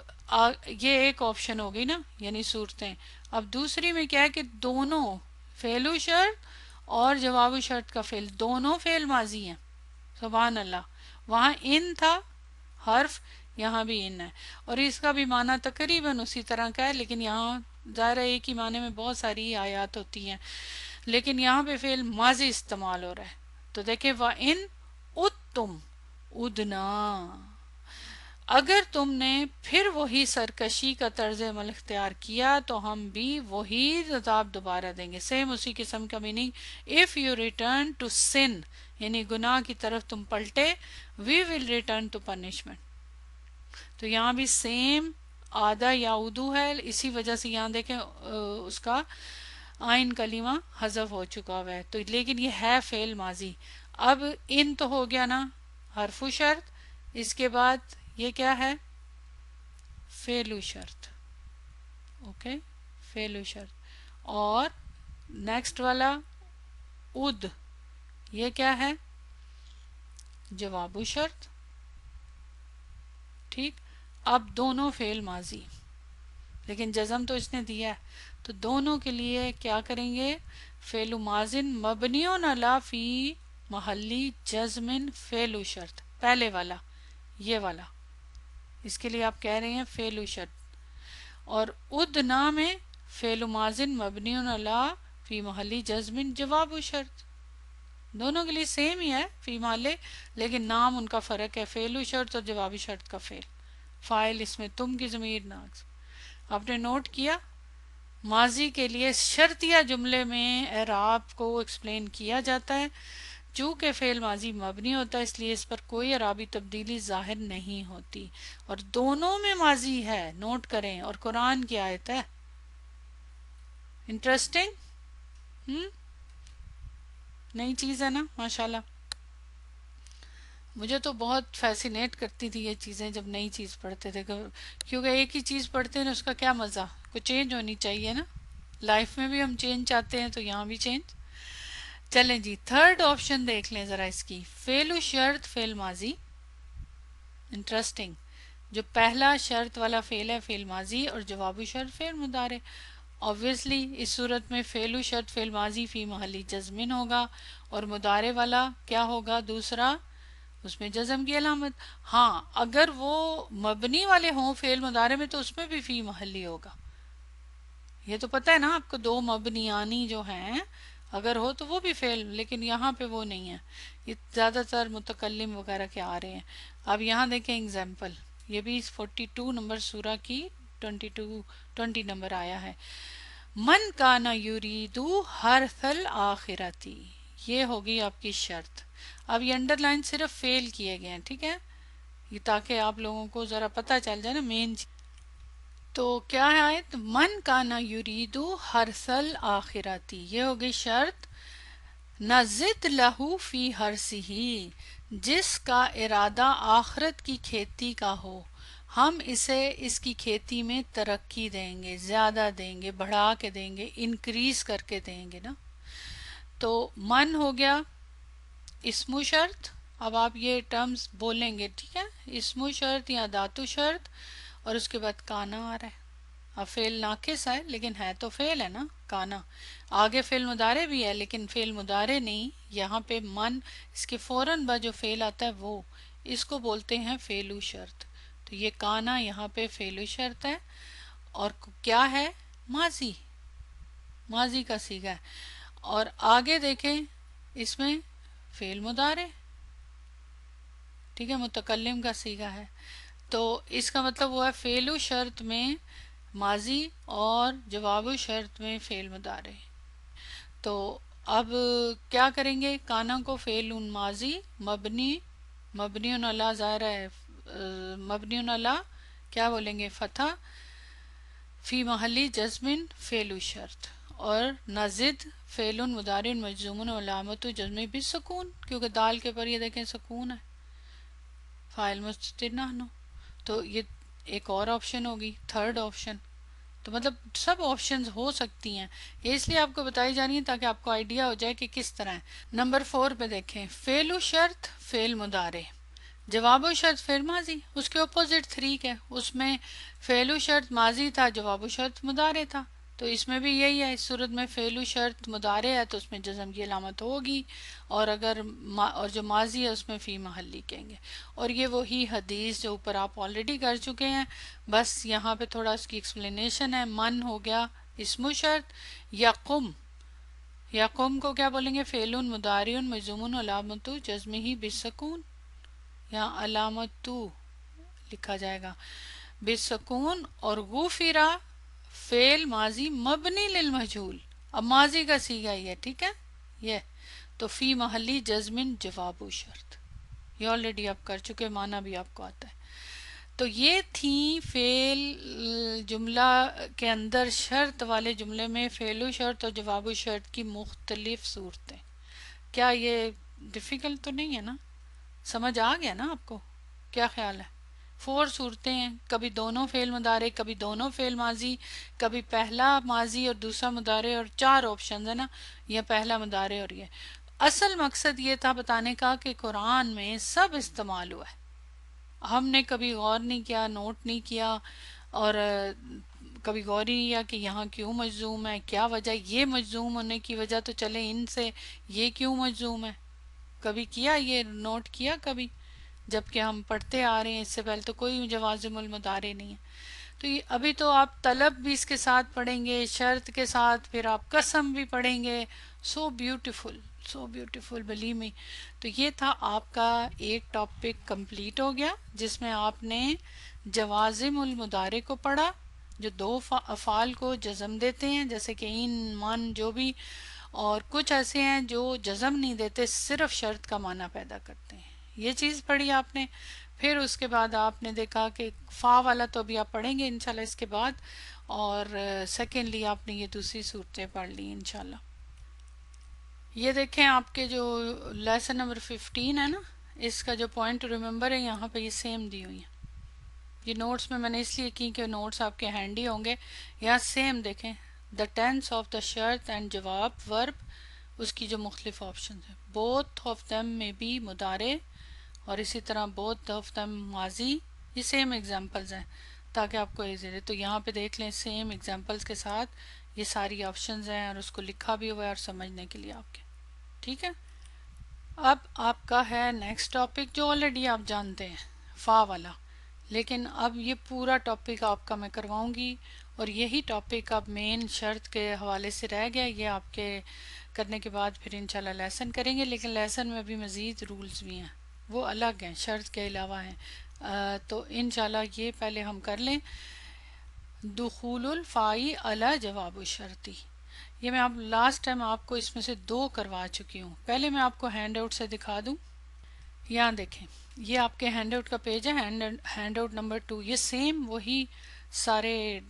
یہ ایک آپشن ہو گئی نا، یعنی صورتیں۔ اب دوسری میں کیا ہے کہ دونوں فعل و شرط اور جواب و شرط کا فعل دونوں فعل ماضی ہیں، سبحان اللہ۔ وہاں ان تھا حرف، یہاں بھی ان ہے، اور اس کا بھی معنی تقریباً اسی طرح کا ہے، لیکن یہاں ظاہر ہے ایک ہی معنی میں بہت ساری آیات ہوتی ہیں، لیکن یہاں پہ فعل ماضی استعمال ہو رہا ہے۔ تو دیکھیں وَإِنْ أُدْتُمْ اُدْنَا، اگر تم نے پھر وہی سرکشی کا طرز عمل اختیار کیا تو ہم بھی وہی عذاب دوبارہ دیں گے، سیم اسی قسم کا meaning. if you return to sin یعنی گناہ کی طرف تم پلٹے، we will return to punishment، تو یہاں بھی سیم آدھا یعودو ہے، اسی وجہ سے یہاں دیکھیں اس کا آئین کلمہ حذف ہو چکا ہوا ہے، تو لیکن یہ ہے فعل ماضی۔ اب ان تو ہو گیا نا حرف و شرط، اس کے بعد یہ کیا ہے؟ فعل و شرط، اوکے، فعل و شرط، اور نیکسٹ والا اد، یہ کیا ہے؟ جواب و شرط، ٹھیک۔ اب دونوں فعل ماضی، لیکن جزم تو اس نے دیا ہے، تو دونوں کے لیے کیا کریں گے؟ فعل ماضن مبنی علی فی محلی جزمن فعل شرط، پہلے والا، یہ والا، اس کے لیے آپ کہہ رہے ہیں فعل شرط. اور ادنا میں فعل ماضن مبنی علی فی محلی جزمن جواب شرط. دونوں کے لیے سیم ہی ہے فی محلے، لیکن نام ان کا فرق ہے، فعل شرط اور جواب شرط کا فعل. فاعل اس میں تم کی ضمیر ناقص. آپ نے نوٹ کیا؟ ماضی کے لیے شرطیہ جملے میں اعراب کو ایکسپلین کیا جاتا ہے. چونکہ فعل ماضی مبنی ہوتا ہے اس لیے اس پر کوئی اعرابی تبدیلی ظاہر نہیں ہوتی، اور دونوں میں ماضی ہے، نوٹ کریں، اور قرآن کی آیت ہے. انٹرسٹنگ، نئی چیز ہے نا ماشاءاللہ. مجھے تو بہت فیسینیٹ کرتی تھی یہ چیزیں جب نئی چیز پڑھتے تھے، کیونکہ ایک ہی چیز پڑھتے ہیں نا، اس کا کیا مزہ، کوئی چینج ہونی چاہیے نا. لائف میں بھی ہم چینج چاہتے ہیں تو یہاں بھی چینج. چلیں جی، تھرڈ آپشن دیکھ لیں ذرا اس کی، فعل شرط فعل ماضی. انٹرسٹنگ، جو پہلا شرط والا فعل ہے فعل ماضی، اور جواب شرط فعل مضارع. obviously اس صورت میں فعل شرط فعل ماضی فی محلی جزمن ہوگا، اور مضارع والا کیا ہوگا دوسرا، اس میں جزم کی علامت. ہاں اگر وہ مبنی والے ہوں فعل مضارع میں تو اس میں بھی فی محلی ہوگا. یہ تو پتہ ہے نا آپ کو، دو مبنیانی جو ہیں اگر ہو تو وہ بھی فعل، لیکن یہاں پہ وہ نہیں ہے. یہ زیادہ تر متکلم وغیرہ کے آ رہے ہیں. اب یہاں دیکھیں اگزامپل، یہ بھی 42 نمبر سورہ کی 20 نمبر آیا ہے. من کان یریدو حرث الآخرتی، یہ ہوگی آپ کی شرط. اب یہ انڈر لائن صرف فیل کیے گئے ہیں، ٹھیک ہے، یہ تاکہ آپ لوگوں کو ذرا پتہ چل جائے نا مین. تو کیا ہے آیت، من کانا یریدو حرث الآخرتی، یہ ہوگی شرط. نزد لہو فی حرثہ، جس کا ارادہ آخرت کی کھیتی کا ہو، ہم اسے اس کی کھیتی میں ترقی دیں گے، زیادہ دیں گے، بڑھا کے دیں گے، انکریز کر کے دیں گے نا. تو من ہو گیا اسم شرط. اب آپ یہ ٹرمز بولیں گے، ٹھیک ہے، اسم شرط یا داتو شرط، اور اس کے بعد کانا آ رہا ہے. اب فعل ناقص ہے لیکن ہے تو فعل ہے نا کانا. آگے فعل مضارع بھی ہے لیکن فعل مضارع نہیں، یہاں پہ من اس کے فوراً بعد جو فعل آتا ہے وہ، اس کو بولتے ہیں فعل شرط. تو یہ کانا یہاں پہ فعل شرط ہے، اور کیا ہے، ماضی، ماضی کا صیغہ ہے. اور آگے دیکھیں اس میں فعل مضارع، ٹھیک ہے، متکلم کا صیغہ ہے. تو اس کا مطلب وہ ہے فعل شرط میں ماضی اور جواب شرط میں فعل مضارع. تو اب کیا کریں گے، کانا کو فعل ماضی مبنی علی، ظاہر ہے مبنی علی، کیا بولیں گے، فتح، فی محلی جزمن فعل شرط. اور نزد فعل مضارع مجزوم علامت جزم بالسکون، کیونکہ دال کے پر یہ دیکھیں سکون ہے، فاعل مستتر نحن. تو یہ ایک اور آپشن ہوگی، تھرڈ آپشن. تو مطلب سب آپشنز ہو سکتی ہیں، یہ اس لیے آپ کو بتائی جا رہی ہیں تاکہ آپ کو آئیڈیا ہو جائے کہ کس طرح ہے. نمبر 4 پہ دیکھیں، فعل شرط فعل مضارع، جواب شرط فعل ماضی. اس کے اپوزٹ 3 ہے، اس میں فعل شرط ماضی تھا، جواب شرط مضارع تھا. تو اس میں بھی یہی ہے، اس صورت میں فعل شرط مضارع ہے تو اس میں جزم کی علامت ہوگی، اور اگر اور جو ماضی ہے اس میں فی محلی کہیں گے. اور یہ وہی حدیث جو اوپر آپ آلریڈی کر چکے ہیں، بس یہاں پہ تھوڑا اس کی ایکسپلینیشن ہے. من ہو گیا اسم شرط، یقم، یقم کو کیا بولیں گے، فعل مضارع مجزوم علامت جزمہ بالسکون، یہاں علامت لکھا جائے گا بالسکون. اور غفرا فعل ماضی مبنی للمجہول، اب ماضی کا صیغہ ہی ہے، ٹھیک ہے یہ. تو فی محلی جزمن جواب شرط، یہ آلریڈی آپ کر چکے، معنی بھی آپ کو آتا ہے. تو یہ تھیں فعل جملہ کے اندر شرط والے جملے میں فعل شرط اور جواب شرط کی مختلف صورتیں. کیا یہ ڈیفیکلٹ تو نہیں ہے نا، سمجھ آ گیا نا آپ کو، کیا خیال ہے؟ 4 صورتیں ہیں، کبھی دونوں فعل مضارع، کبھی دونوں فعل ماضی، کبھی پہلا ماضی اور دوسرا مضارع، اور 4 آپشنز ہے نا، یہ پہلا مضارع اور یہ. اصل مقصد یہ تھا بتانے کا کہ قرآن میں سب استعمال ہوا ہے، ہم نے کبھی غور نہیں کیا، نوٹ نہیں کیا، اور کبھی غور ہی نہیں کیا کہ یہاں کیوں مجزوم ہے، کیا وجہ، یہ مجزوم ہونے کی وجہ تو چلے ان سے، یہ کیوں مجزوم ہے. کبھی کیا یہ نوٹ کیا کبھی؟ جب کہ ہم پڑھتے آ رہے ہیں، اس سے پہلے تو کوئی جوازم المضارع نہیں ہے. تو یہ ابھی تو آپ طلب بھی اس کے ساتھ پڑھیں گے، شرط کے ساتھ، پھر آپ قسم بھی پڑھیں گے. So beautiful, so beautiful, believe me. تو یہ تھا آپ کا ایک ٹاپک کمپلیٹ ہو گیا، جس میں آپ نے جوازم المضارع کو پڑھا، جو دو افعال کو جزم دیتے ہیں، جیسے کہ ان، من، جو بھی. اور کچھ ایسے ہیں جو جزم نہیں دیتے، صرف شرط کا معنی پیدا کرتے ہیں. یہ چیز پڑھی آپ نے. پھر اس کے بعد آپ نے دیکھا کہ فا والا تو ابھی آپ پڑھیں گے انشاءاللہ اس کے بعد. اور سیکنڈلی آپ نے یہ دوسری صورتیں پڑھ لی انشاءاللہ. یہ دیکھیں آپ کے جو لیسن نمبر 15 ہے نا، اس کا جو پوائنٹ ریممبر ہے یہاں پہ یہ سیم دی ہوئی ہیں. یہ نوٹس میں نے اس لیے کی کہ نوٹس آپ کے ہینڈی ہوں گے. یہاں سیم دیکھیں، دا ٹینس آف دا شرط اینڈ جواب ورب، اس کی جو مختلف آپشنز ہیں. بوتھ آف دم میں بھی مضارع، اور اسی طرح بوتھ آف دم ماضی. یہ سیم ایگزامپلز ہیں تاکہ آپ کو ایزی رہے. تو یہاں پہ دیکھ لیں سیم ایگزامپلز کے ساتھ یہ ساری آپشنز ہیں، اور اس کو لکھا بھی ہوا ہے اور سمجھنے کے لیے آپ کے. ٹھیک ہے. اب آپ کا ہے نیکسٹ ٹاپک جو آلریڈی آپ جانتے ہیں، فا والا. لیکن اب یہ پورا ٹاپک آپ کا میں کرواؤں گی، اور یہی ٹاپک اب مین شرط کے حوالے سے رہ گیا. یہ آپ کے کرنے کے بعد پھر انشاءاللہ لیسن کریں گے. لیکن لیسن میں بھی مزید رولز بھی ہیں، وہ الگ ہیں، شرط کے علاوہ ہیں. تو انشاءاللہ یہ پہلے ہم کر لیں. دخول الفائی علی جواب الشرطی، یہ میں آپ لاسٹ ٹائم آپ کو اس میں سے 2 کروا چکی ہوں. پہلے میں آپ کو ہینڈ آؤٹ سے دکھا دوں. یہاں دیکھیں، یہ آپ کے ہینڈ آؤٹ کا پیج ہے، ہینڈ آؤٹ نمبر 2. یہ سیم وہی سارے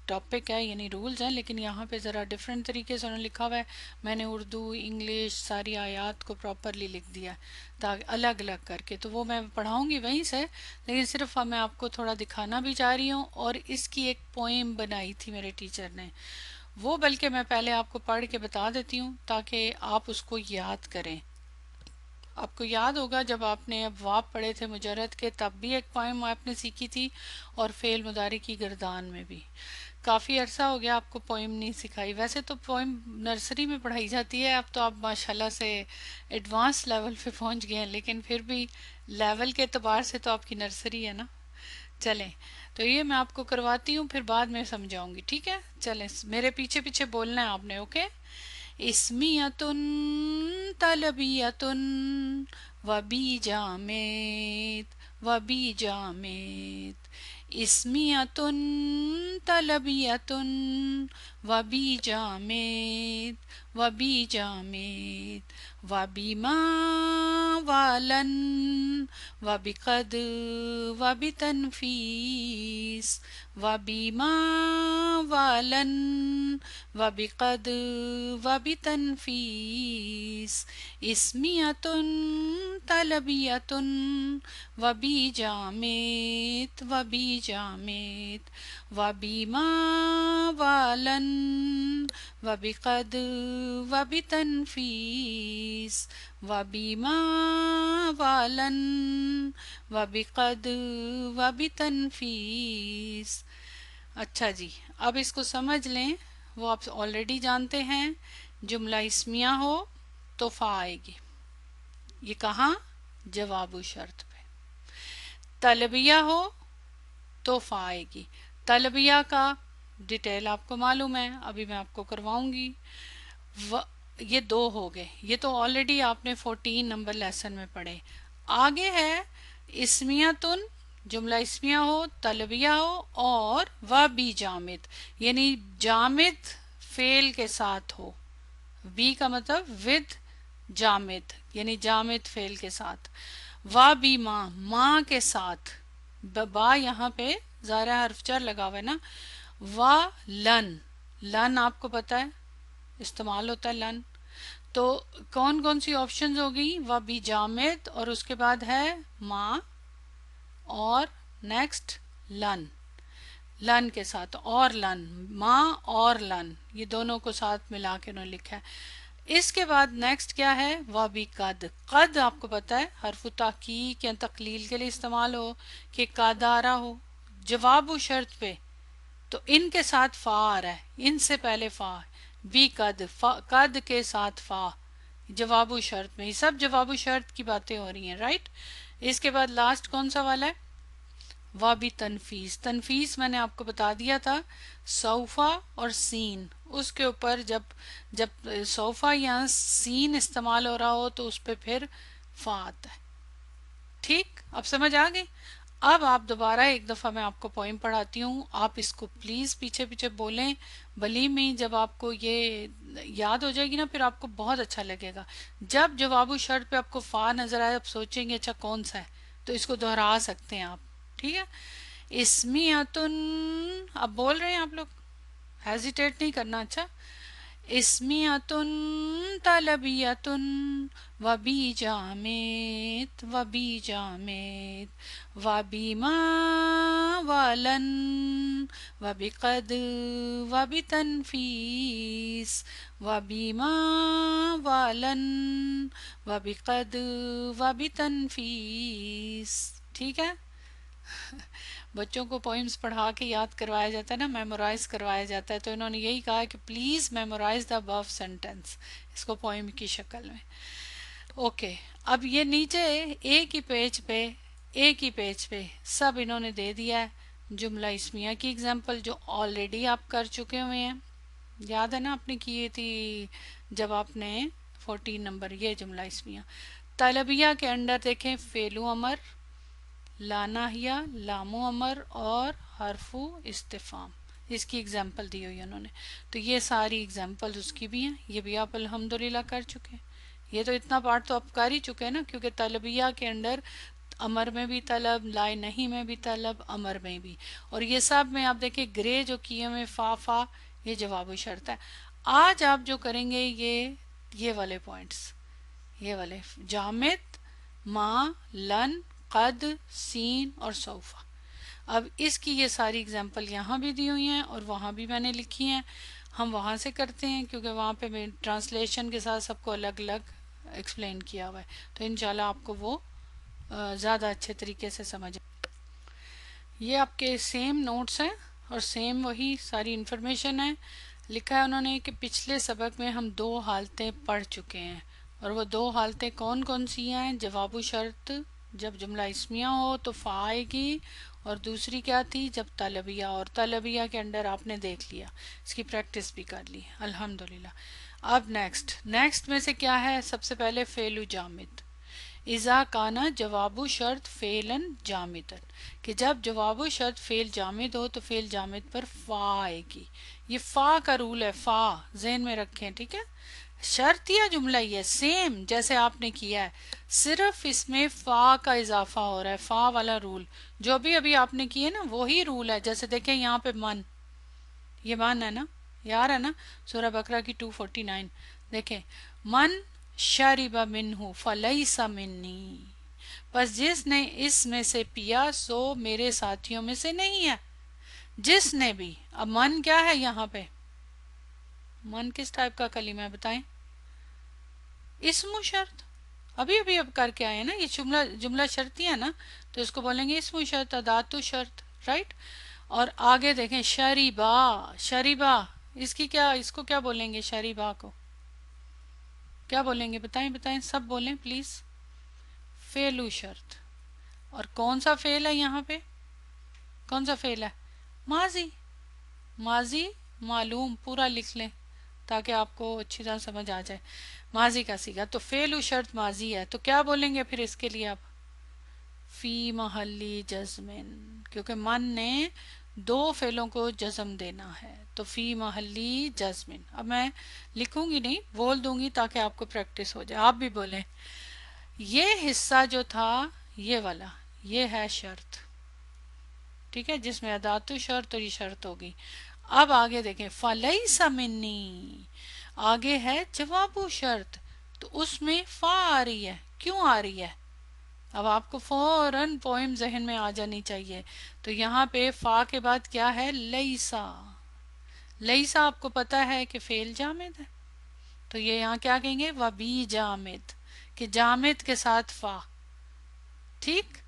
ٹاپک ہے، یعنی رولز ہیں، لیکن یہاں پہ ذرا ڈیفرنٹ طریقے سے انہوں نے لکھا ہوا ہے. میں نے اردو، انگلش ساری آیات کو پراپرلی لکھ دیا تاکہ الگ الگ کر کے. تو وہ میں پڑھاؤں گی وہیں سے، لیکن صرف میں آپ کو تھوڑا دکھانا بھی چاہ رہی ہوں. اور اس کی ایک پوئم بنائی تھی میرے ٹیچر نے، وہ بلکہ میں پہلے آپ کو پڑھ کے بتا دیتی ہوں تاکہ آپ اس کو یاد کریں. آپ کو یاد ہوگا جب آپ نے ابواب پڑھے تھے مجرد کے، تب بھی ایک پوائم آپ نے سیکھی تھی، اور فعل مضارع کی گردان میں بھی. کافی عرصہ ہو گیا آپ کو پوئم نہیں سکھائی. ویسے تو پوئم نرسری میں پڑھائی جاتی ہے، اب تو آپ ماشاءاللہ سے ایڈوانس لیول پہ پہنچ گئے ہیں، لیکن پھر بھی لیول کے اعتبار سے تو آپ کی نرسری ہے نا. چلیں، تو یہ میں آپ کو کرواتی ہوں، پھر بعد میں سمجھاؤں گی. ٹھیک ہے. چلیں، میرے پیچھے پیچھے بولنا ہے آپ نے. اوکے. اسمیتن طلبیتن وبی جامد وبی جامد. اسمیتن طلبیتن وبی جامد وبی جامد. وبما والن وبقد وبتنفیس. وبما والن وبقد وبتنفیس. اسمیتن طلبیتن وبی جامد وبی جامد. وبما والن وبقد وبتنفیس. وبما والن وبقد وبتنفیس. اچھا جی، اب اس کو سمجھ لیں. وہ آپ آلریڈی جانتے ہیں، جملہ اسمیہ ہو تو فا آئے گی. یہ کہاں؟ جواب شرط پہ. طلبیہ ہو تو فا آئے گی. طلبیہ کا ڈیٹیل آپ کو معلوم ہے، ابھی میں آپ کو کرواؤں گی. یہ 2 ہو گئے، یہ تو آلریڈی آپ نے 14 نمبر لیسن میں پڑھے. آگے ہے اسمیتن، جملہ اسمیہ ہو، طلبیہ ہو، اور وبی جامد، یعنی جامد فعل کے ساتھ ہو. بی کا مطلب ود جامد، یعنی جامد فعل کے ساتھ. وبی ماں کے ساتھ. با یہاں پہ ظاہرہ حرف جر لگا ہوا ہے نا. لن، لن آپ کو پتا ہے استعمال ہوتا ہے لن. تو کون کون سی آپشنز ہوگی؟ وبی جامد، اور اس کے بعد ہے ماں، اور نیکسٹ لن. لن کے ساتھ، اور لن، ماں اور لن، یہ دونوں کو ساتھ ملا کے انہوں نے لکھا ہے. اس کے بعد نیکسٹ کیا ہے؟ وبی قد. قد آپ کو پتا ہے حرف تحقیق یا تقلیل کے لیے استعمال ہو کہ قد آ رہا ہو جواب و شرط پہ، تو ان کے ساتھ فا آ رہا ہے، ان سے پہلے فا. بی قد، قد کے ساتھ فا، جواب و شرط میں، یہ سب جواب و شرط کی باتیں ہو رہی ہیں، رائٹ. اس کے بعد لاسٹ کون سا والا ہے؟ وابی تنفیس. تنفیس میں نے آپ کو بتا دیا تھا صوفہ اور سین، اس کے اوپر جب صوفہ یا سین استعمال ہو رہا ہو تو اس پہ پھر فا آتا ہے. ٹھیک، اب سمجھ آ گئی. اب آپ دوبارہ ایک دفعہ میں آپ کو پوئم پڑھاتی ہوں، آپ اس کو پلیز پیچھے پیچھے بولیں. بلی میں جب آپ کو یہ یاد ہو جائے گی نا پھر آپ کو بہت اچھا لگے گا. جب جواب و شرط پہ آپ کو فا نظر آئے آپ سوچیں گے اچھا کون سا ہے، تو اس کو دہرا سکتے ہیں آپ. ٹھیک ہے. اسمیتن، اب بول رہے ہیں آپ لوگ، ہیزیٹیٹ نہیں کرنا. اچھا، اسمیتن طلبیتن وبی جامد وبی جامد وبی ما والن وبی قد وبی تنفیس وبی ما والن وبی قد وبی تنفیس. ٹھیک ہے. بچوں کو پوئمز پڑھا کے یاد کروایا جاتا ہے نا، میمورائز کروایا جاتا ہے، تو انہوں نے یہی کہا کہ please memorize the above sentence, اس کو پوئم کی شکل میں. اوکے، اب یہ نیچے ایک ہی پیج پہ سب انہوں نے دے دیا ہے جملہ اسمیہ کی اگزامپل جو آلریڈی آپ کر چکے ہوئے ہیں. یاد ہے نا آپ نے کی تھی جب آپ نے 14 نمبر یہ جملہ اسمیہ. طلبیہ کے انڈر دیکھیں فعل و امر، لا ناہیہ، لام و امر اور حرف استفہام، اس کی اگزامپل دی ہوئی انہوں نے. تو یہ ساری اگزامپل اس کی بھی ہیں، یہ بھی آپ الحمدللہ کر چکے ہیں. یہ تو اتنا پارٹ تو آپ کر ہی چکے ہیں نا، کیونکہ طلبیہ کے انڈر امر میں بھی طلب، لائے نہیں میں بھی طلب، امر میں بھی، اور یہ سب میں آپ دیکھیں گرے جو کیے ہوئے فا یہ جواب و شرط ہے. آج آپ جو کریں گے یہ والے پوائنٹس، یہ والے جامد، ما، لن، قد، سین اور صوفہ. اب اس کی یہ ساری اگزامپل یہاں بھی دی ہوئی ہیں اور وہاں بھی میں نے لکھی ہیں. ہم وہاں سے کرتے ہیں کیونکہ وہاں پہ میں ٹرانسلیشن کے ساتھ سب کو الگ الگ ایکسپلین کیا ہوا ہے، تو انشاءاللہ آپ کو وہ زیادہ اچھے طریقے سے سمجھ. یہ آپ کے سیم نوٹس ہیں اور سیم وہی ساری انفارمیشن ہے. لکھا ہے انہوں نے کہ پچھلے سبق میں ہم 2 حالتیں پڑھ چکے ہیں، اور وہ 2 حالتیں کون کون سی ہیں؟ جواب و شرط جب جملہ اسمیہ ہو تو فا آئے گی، اور دوسری کیا تھی؟ جب طلبیہ، اور طلبیہ کے انڈر آپ نے دیکھ لیا، اس کی پریکٹس بھی کر لی الحمدللہ. اب نیکسٹ میں سے کیا ہے؟ سب سے پہلے فعل جامد. اذا کانا جواب و شرط فعلاً جامدن، کہ جب جواب و شرط فعل جامد ہو تو فعل جامد پر فا آئے گی. یہ فا کا رول ہے، فا ذہن میں رکھیں. ٹھیک ہے. شرط یا جملہ یہ سیم جیسے آپ نے کیا ہے، صرف اس میں فا کا اضافہ ہو رہا ہے، فا والا رول جو بھی ابھی آپ نے کیے نا وہی رول ہے. جیسے دیکھیں یہاں پہ من، یہ من ہے نا، یار ہے نا، سورہ بقرہ کی 249. دیکھیں من شرب منہ فلیس منی، پس جس نے اس میں سے پیا سو میرے ساتھیوں میں سے نہیں ہے. جس نے بھی، اب من کیا ہے یہاں پہ؟ من کس ٹائپ کا کلمہ ہے بتائیں؟ اسم و شرط. ابھی اب کر کے آئے ہیں نا، یہ جملہ شرطی ہے نا، تو اس کو بولیں گے اسم و شرط، ادات و شرط، رائٹ. اور آگے دیکھیں شریبا، اس کو کیا بولیں گے؟ شریبا کو کیا بولیں گے؟ بتائیں سب بولیں پلیز. فعل و شرط. اور کون سا فعل ہے یہاں پہ؟ کون سا فعل ہے؟ ماضی معلوم، پورا لکھ لیں تاکہ آپ کو اچھی طرح سمجھ آ جائے. ماضی کا صیغہ، تو فعل و شرط ماضی ہے، تو کیا بولیں گے پھر اس کے لیے آپ؟ فی محلی جزمن، کیونکہ من نے 2 فعلوں کو جزم دینا ہے، تو فی محلی جزمن. اب میں لکھوں گی نہیں، بول دوں گی تاکہ آپ کو پریکٹس ہو جائے. آپ بھی بولیں. یہ حصہ جو تھا یہ والا، یہ ہے شرط. ٹھیک ہے، جس میں ادات و شرط اور یہ شرط ہوگی. اب آگے دیکھیں فلیس منی، آگے ہے جواب و شرط، تو اس میں فا آ رہی ہے. کیوں آ رہی ہے؟ اب آپ کو فوراً پوئم ذہن میں آ جانی چاہیے. تو یہاں پہ فا کے بعد کیا ہے؟ لیسا. لیسا آپ کو پتا ہے کہ فعل جامد ہے، تو یہ یہاں کیا کہیں گے؟ وبی جامد، کہ جامد کے ساتھ فا. ٹھیک.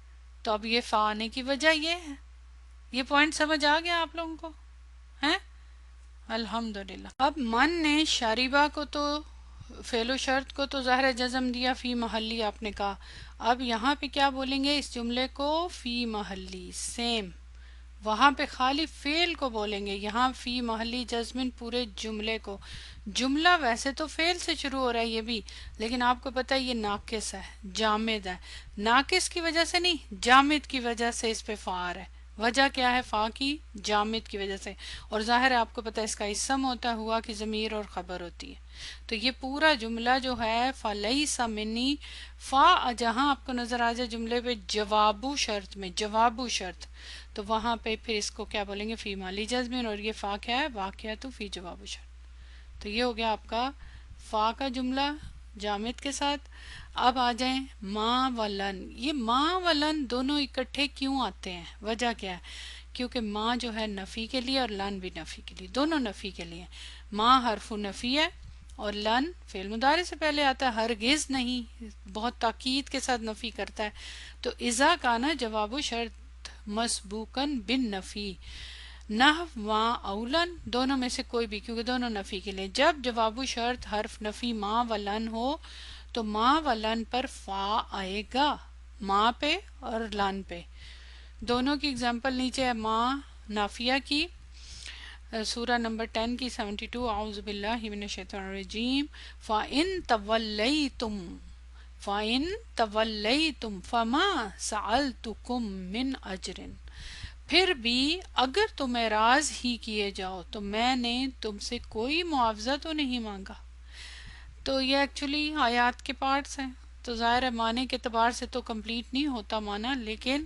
تو اب یہ فا آنے کی وجہ یہ ہے. یہ پوائنٹ سمجھ آ گیا آپ لوگوں کو؟ ہیں؟ الحمدللہ. اب من نے شریبہ کو تو فعل و شرط کو تو ظاہر جزم دیا، فی محلی آپ نے کہا. اب یہاں پہ کیا بولیں گے اس جملے کو؟ فی محلی، سیم. وہاں پہ خالی فعل کو بولیں گے، یہاں فی محلی جزمن پورے جملے کو. جملہ ویسے تو فعل سے شروع ہو رہا ہے یہ بھی، لیکن آپ کو پتہ ہے یہ ناقص ہے، جامد ہے. ناقص کی وجہ سے نہیں، جامد کی وجہ سے اس پہ فا آ رہا ہے. وجہ کیا ہے فا کی؟ جامد کی وجہ سے. اور ظاہر ہے آپ کو پتہ ہے اس کا اسم ہوتا ہوا کہ ضمیر اور خبر ہوتی ہے. تو یہ پورا جملہ جو ہے فَلَيْسَ مِنِّي، فا جہاں آپ کو نظر آ جائے جملے پہ جوابو شرط میں، جوابو شرط، تو وہاں پہ پھر اس کو کیا بولیں گے؟ فی مالی جزمین. اور یہ فا کیا ہے؟ واقعہ تو فی جواب شرط. تو یہ ہو گیا آپ کا فا کا جملہ جامد کے ساتھ. اب آ جائیں ما و لن. یہ ما و لن دونوں اکٹھے کیوں آتے ہیں؟ وجہ کیا ہے؟ کیونکہ ما جو ہے نفی کے لیے اور لن بھی نفی کے لیے، دونوں نفی کے لیے. ما حرف نفی ہے اور لن فعل مضارع سے پہلے آتا ہے، ہرگز نہیں، بہت تاکید کے ساتھ نفی کرتا ہے. تو اذا کانا جواب شرط مسبوقاً بن نفی، نحو ما اولن دونوں میں سے کوئی بھی، کیونکہ دونوں نفی کے لیے. جب جواب شرط حرف نفی ما و لن ہو تو ما و لن پر فا آئے گا، ما پہ اور لن پہ. دونوں کی اگزامپل نیچے ہے ما نافیہ کی، سورہ نمبر 10 کی 72، اعوذ باللہ من الشیطان الرجیم. فَإِن تَوَلَّيْتُمْ فَإِن تَوَلَّيْتُمْ فَمَا سَأَلْتُكُمْ مِنْ أَجْرٍ، پھر بھی اگر تم اعراض ہی کیے جاؤ تو میں نے تم سے کوئی معاوضہ تو نہیں مانگا. تو یہ ایکچولی آیات کے پارٹس ہیں، تو ظاہر ہے معنی کے اعتبار سے تو کمپلیٹ نہیں ہوتا معنی، لیکن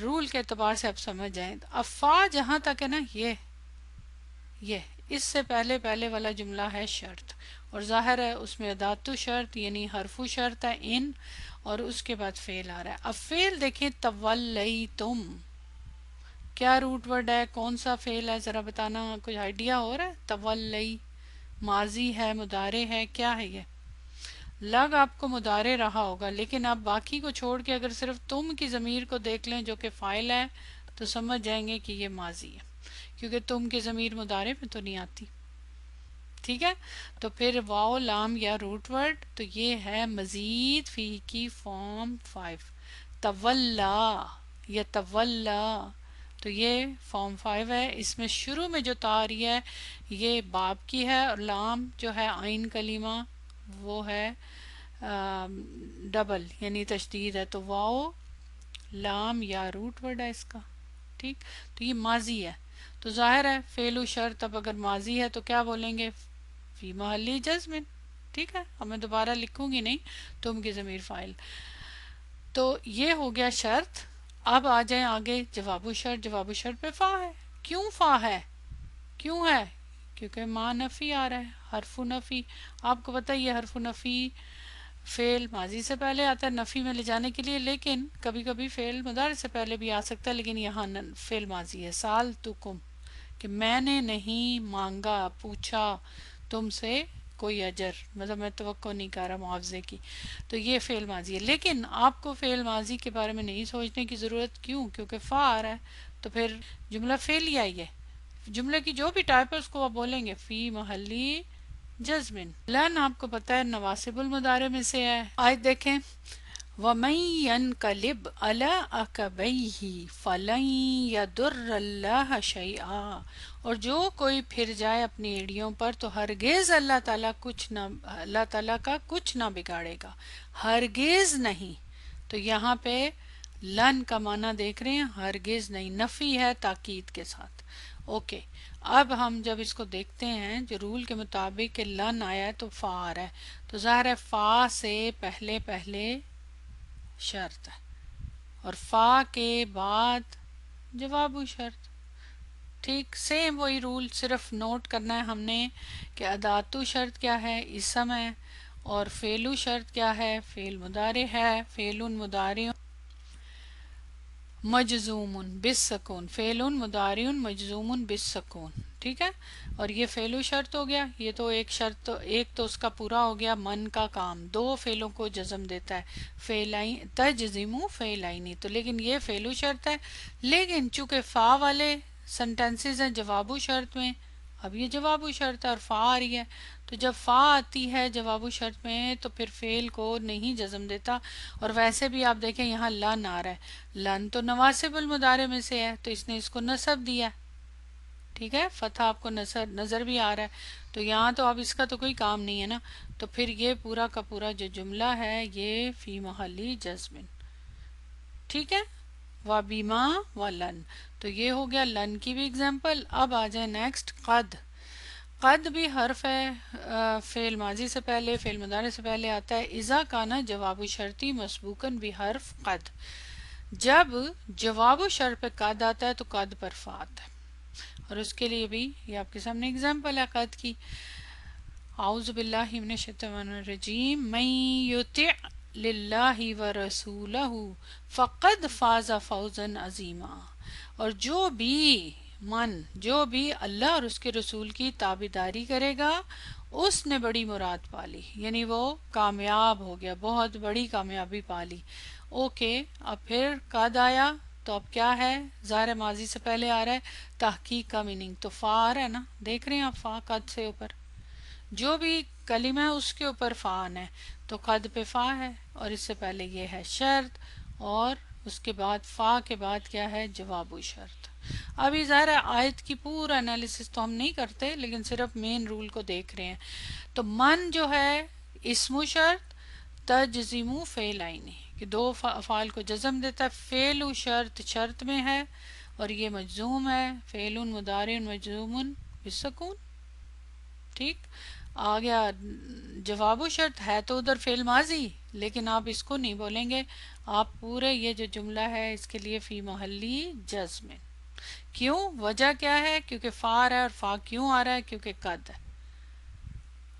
رول کے اعتبار سے آپ سمجھ جائیں. اب فا جہاں تک ہے نا، یہ اس سے پہلے والا جملہ ہے شرط، اور ظاہر ہے اس میں اداتو شرط یعنی حرفو شرط ہے ان، اور اس کے بعد فعل آ رہا ہے. اب فعل دیکھیں تولیتم، کیا روٹ ورڈ ہے؟ کون سا فعل ہے؟ ذرا بتانا، کچھ آئیڈیا ہو رہا ہے؟ تولی ماضی ہے، مضارع ہے، کیا ہے یہ؟ لگ آپ کو مضارع رہا ہوگا، لیکن آپ باقی کو چھوڑ کے اگر صرف تم کی ضمیر کو دیکھ لیں جو کہ فاعل ہے تو سمجھ جائیں گے کہ یہ ماضی ہے، کیونکہ تم کی ضمیر مضارع میں تو نہیں آتی. ٹھیک ہے، تو پھر واو لام یا روٹ ورڈ، تو یہ ہے مزید فی کی فارم 5، تولا یا تولا، تو یہ فارم 5 ہے. اس میں شروع میں جو تا آ رہی ہے یہ باب کی ہے، اور لام جو ہے عین کلمہ وہ ہے ڈبل یعنی تشدید ہے، تو واو لام یا روٹ ورڈ ہے اس کا. ٹھیک، تو یہ ماضی ہے. تو ظاہر ہے فعل و شرط اب اگر ماضی ہے تو کیا بولیں گے؟ فی محلی جزم. ٹھیک ہے، اب میں دوبارہ لکھوں گی نہیں، تم کی ضمیر فاعل. تو یہ ہو گیا شرط. اب آ جائیں آگے جواب شرط. جواب شرط پہ فا ہے. کیوں فا ہے؟ کیوں ہے؟ کیونکہ ما نفی آ رہا ہے، حرف نفی. آپ کو پتہ ہے یہ حرف نفی فعل ماضی سے پہلے آتا ہے نفی میں لے جانے کے لیے، لیکن کبھی کبھی فعل مضارع سے پہلے بھی آ سکتا ہے، لیکن یہاں فعل ماضی ہے. سالتکم کہ میں نے نہیں مانگا، پوچھا تم سے کوئی اجر، مطلب میں توقع نہیں کر رہا معاوضے کی. تو یہ فعل ماضی ہے، لیکن آپ کو فعل ماضی کے بارے میں نہیں سوچنے کی ضرورت. کیوں؟ کیونکہ فا آ رہا ہے، تو پھر جملہ فعلی آئی ہے. جملے کی جو بھی ٹائپ ہے اس کو آپ بولیں گے فی محلی جزمن. لن آپ کو پتہ ہے نواسب المضارع میں سے ہے. آج دیکھیں وَمَن يَنْقَلِبْ عَلَىٰ عَقِبَيْهِ فَلَن يَضُرَّ اللَّهَ شَيْئًا، اور جو کوئی پھر جائے اپنی ایڑیوں پر تو ہرگز اللہ تعالیٰ کا کچھ نہ بگاڑے گا، ہرگز نہیں. تو یہاں پہ لن کا معنی دیکھ رہے ہیں، ہرگز نہیں، نفی ہے تاکید کے ساتھ. اوکے، اب ہم جب اس کو دیکھتے ہیں جو رول کے مطابق کہ لن آیا ہے تو فا آ رہا ہے، تو ظاہر ہے فا سے پہلے شرط ہے، اور فا کے بعد جواب شرط. ٹھیک، سیم وہی رول، صرف نوٹ کرنا ہے ہم نے کہ اداتو شرط کیا ہے؟ اسم ہے، اور فعلو شرط کیا ہے؟ فعل مضارع ہے. فعل مضارع مجزوم بالسکون، فعل مضارع مجزوم بالسکون. ٹھیک ہے، اور یہ فعل و شرط ہو گیا. یہ تو ایک شرط، ایک تو اس کا پورا ہو گیا من کا کام، دو فعلوں کو جزم دیتا ہے، فعلین تجزم فعلین. تو لیکن یہ فعل و شرط ہے، لیکن چونکہ فا والے سنٹینسز ہیں جواب و شرط میں، اب یہ جواب و شرط ہے اور فا آ رہی ہے، تو جب فا آتی ہے جواب و شرط میں تو پھر فعل کو نہیں جزم دیتا. اور ویسے بھی آپ دیکھیں یہاں لن آ رہا ہے، لن تو نواسب المضارع میں سے ہے تو اس نے اس کو نصب دیا. ٹھیک ہے، فتح آپ کو نظر بھی آ رہا ہے، تو یہاں تو اب اس کا تو کوئی کام نہیں ہے نا. تو پھر یہ پورا کا پورا جو جملہ ہے یہ فی محلی جزم. ٹھیک ہے، و بیما و لن. تو یہ ہو گیا لن کی بھی اگزامپل. اب آ جائیں نیکسٹ قد. قد بھی حرف ہے، فعل ماضی سے پہلے فعل مضارع سے پہلے آتا ہے. اذا کانا جواب شرطی مسبوقاً بحرف قد. جب جواب و شرط پہ قد آتا ہے تو قد پر فا آتا ہے. اور اس کے لیے بھی یہ آپ کے سامنے اگزامپل ہے قد کی. اعوذ باللہ من الشیطان الرجیم من یطع للہ ورسولہ فقد فاز فوزا عظیما. اور جو بھی اللہ اور اس کے رسول کی تابعداری کرے گا اس نے بڑی مراد پالی، یعنی وہ کامیاب ہو گیا، بہت بڑی کامیابی پالی. اوکے، اب پھر قد آیا تو اب کیا ہے، ظاہر ماضی سے پہلے آ رہا ہے تحقیق کا میننگ، تو فا آ رہا ہے نا، دیکھ رہے ہیں آپ فا قد سے اوپر جو بھی کلمہ ہے اس کے اوپر فا آنا ہے، تو قد پہ فا ہے اور اس سے پہلے یہ ہے شرط اور اس کے بعد فا کے بعد کیا ہے جواب و شرط. ابھی ظاہر آیت کی پورا انالیسس تو ہم نہیں کرتے لیکن صرف مین رول کو دیکھ رہے ہیں. تو من جو ہے اسم و شرط تجزم فعلین کہ دو افعال کو جزم دیتا ہے. فعل و شرط شرط میں ہے اور یہ مجزوم ہے، فعل مضارع مجزوم بالسکون. ٹھیک آ گیا. جواب و شرط ہے تو ادھر فعل ماضی لیکن آپ اس کو نہیں بولیں گے، آپ پورے یہ جو جملہ ہے اس کے لیے فی محلی جزم. کیوں؟ وجہ کیا ہے؟ کیونکہ فا آ رہا ہے. اور فا کیوں آ رہا ہے؟ کیونکہ قد ہے.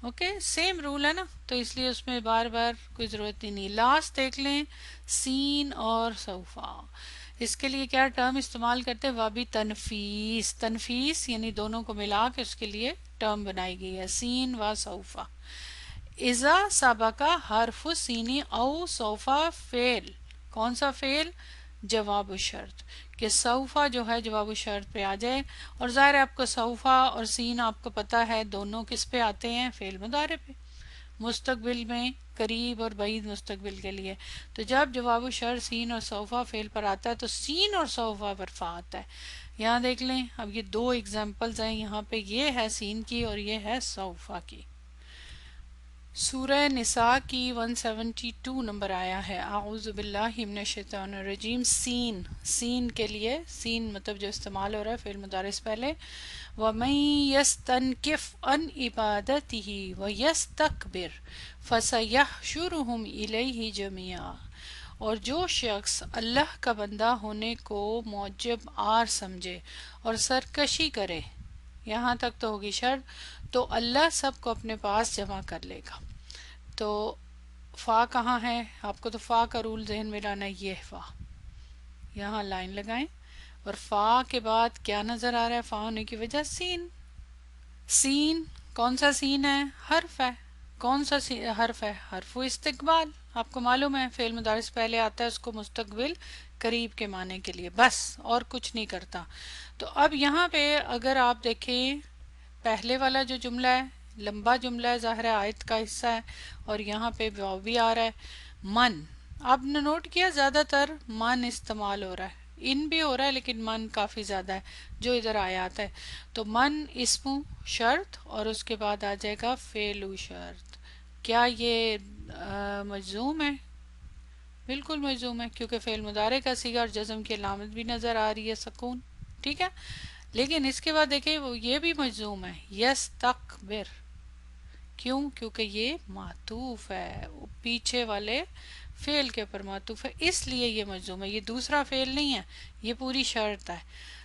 اوکے، سیم رول ہے نا، تو اس لیے اس میں بار بار کوئی ضرورت ہی نہیں. لاسٹ دیکھ لیں سین اور سوفا. اس کے لیے کیا ٹرم استعمال کرتے ہیں؟ وابی تنفیس. تنفیس یعنی دونوں کو ملا کے اس کے لیے ٹرم بنائی گئی ہے سین و سوفا. اذا سبقہ حرف سینی او سوفا فعل. کون سا فعل؟ جواب شرط، کہ سوفا جو ہے جواب شرط پہ آ جائے. اور ظاہر ہے آپ کو سوفا اور سین آپ کو پتا ہے دونوں کس پہ آتے ہیں؟ فعل مضارع پہ، مستقبل میں، قریب اور بعید مستقبل کے لیے. تو جب جواب شرط سین اور سوفا فعل پر آتا ہے تو سین اور سوفا پر فا آتا ہے. یہاں دیکھ لیں اب یہ دو ایگزامپلز ہیں، یہاں پہ یہ ہے سین کی اور یہ ہے سوفا کی. سورہ نساء کی 172 نمبر آیا ہے. اعوذ باللہ من الشیطان الرجیم. سین، سین کے لیے، سین مطلب جو استعمال ہو رہا ہے فعل مضارع سے پہلے. وَمَن يَسْتَنْكِفْ عَنْ عِبَادَتِهِ وَيَسْتَكْبِرْ فَسَيَحْشُرُهُمْ إِلَيْهِ جَمِيعًا. اور جو شخص اللہ کا بندہ ہونے کو معجب آر سمجھے اور سرکشی کرے، یہاں تک تو ہوگی شرط، تو اللہ سب کو اپنے پاس جمع کر لے گا. تو فا کہاں ہے؟ آپ کو تو فا کا رول ذہن میں لانا ہے. یہ فا، یہاں لائن لگائیں اور فا کے بعد کیا نظر آ رہا ہے؟ فا ہونے کی وجہ سین. سین کون سا سین ہے؟ حرف ہے. کون سا حرف ہے؟ حرف و استقبال. آپ کو معلوم ہے فعل مضارع سے پہلے آتا ہے اس کو مستقبل قریب کے معنی کے لیے، بس اور کچھ نہیں کرتا. تو اب یہاں پہ اگر آپ دیکھیں پہلے والا جو جملہ ہے لمبا جملہ ہے، ظاہر آیت کا حصہ ہے اور یہاں پہ واو بھی آ رہا ہے. من، آپ نے نوٹ کیا زیادہ تر من استعمال ہو رہا ہے، ان بھی ہو رہا ہے لیکن من کافی زیادہ ہے جو ادھر آیات ہے. تو من اسم شرط اور اس کے بعد آ جائے گا فعل شرط. کیا یہ مجزوم ہے؟ بالکل مجزوم ہے کیونکہ فعل مضارع کا صیغہ اور جزم کی علامت بھی نظر آ رہی ہے سکون. ٹھیک ہے، لیکن اس کے بعد دیکھیں وہ یہ بھی مجزوم ہے یستکبر. کیوں؟ کیونکہ یہ معطوف ہے، پیچھے والے فعل کے اوپر معطوف ہے، اس لیے یہ مجزوم ہے. یہ دوسرا فعل نہیں ہے، یہ پوری شرط ہے.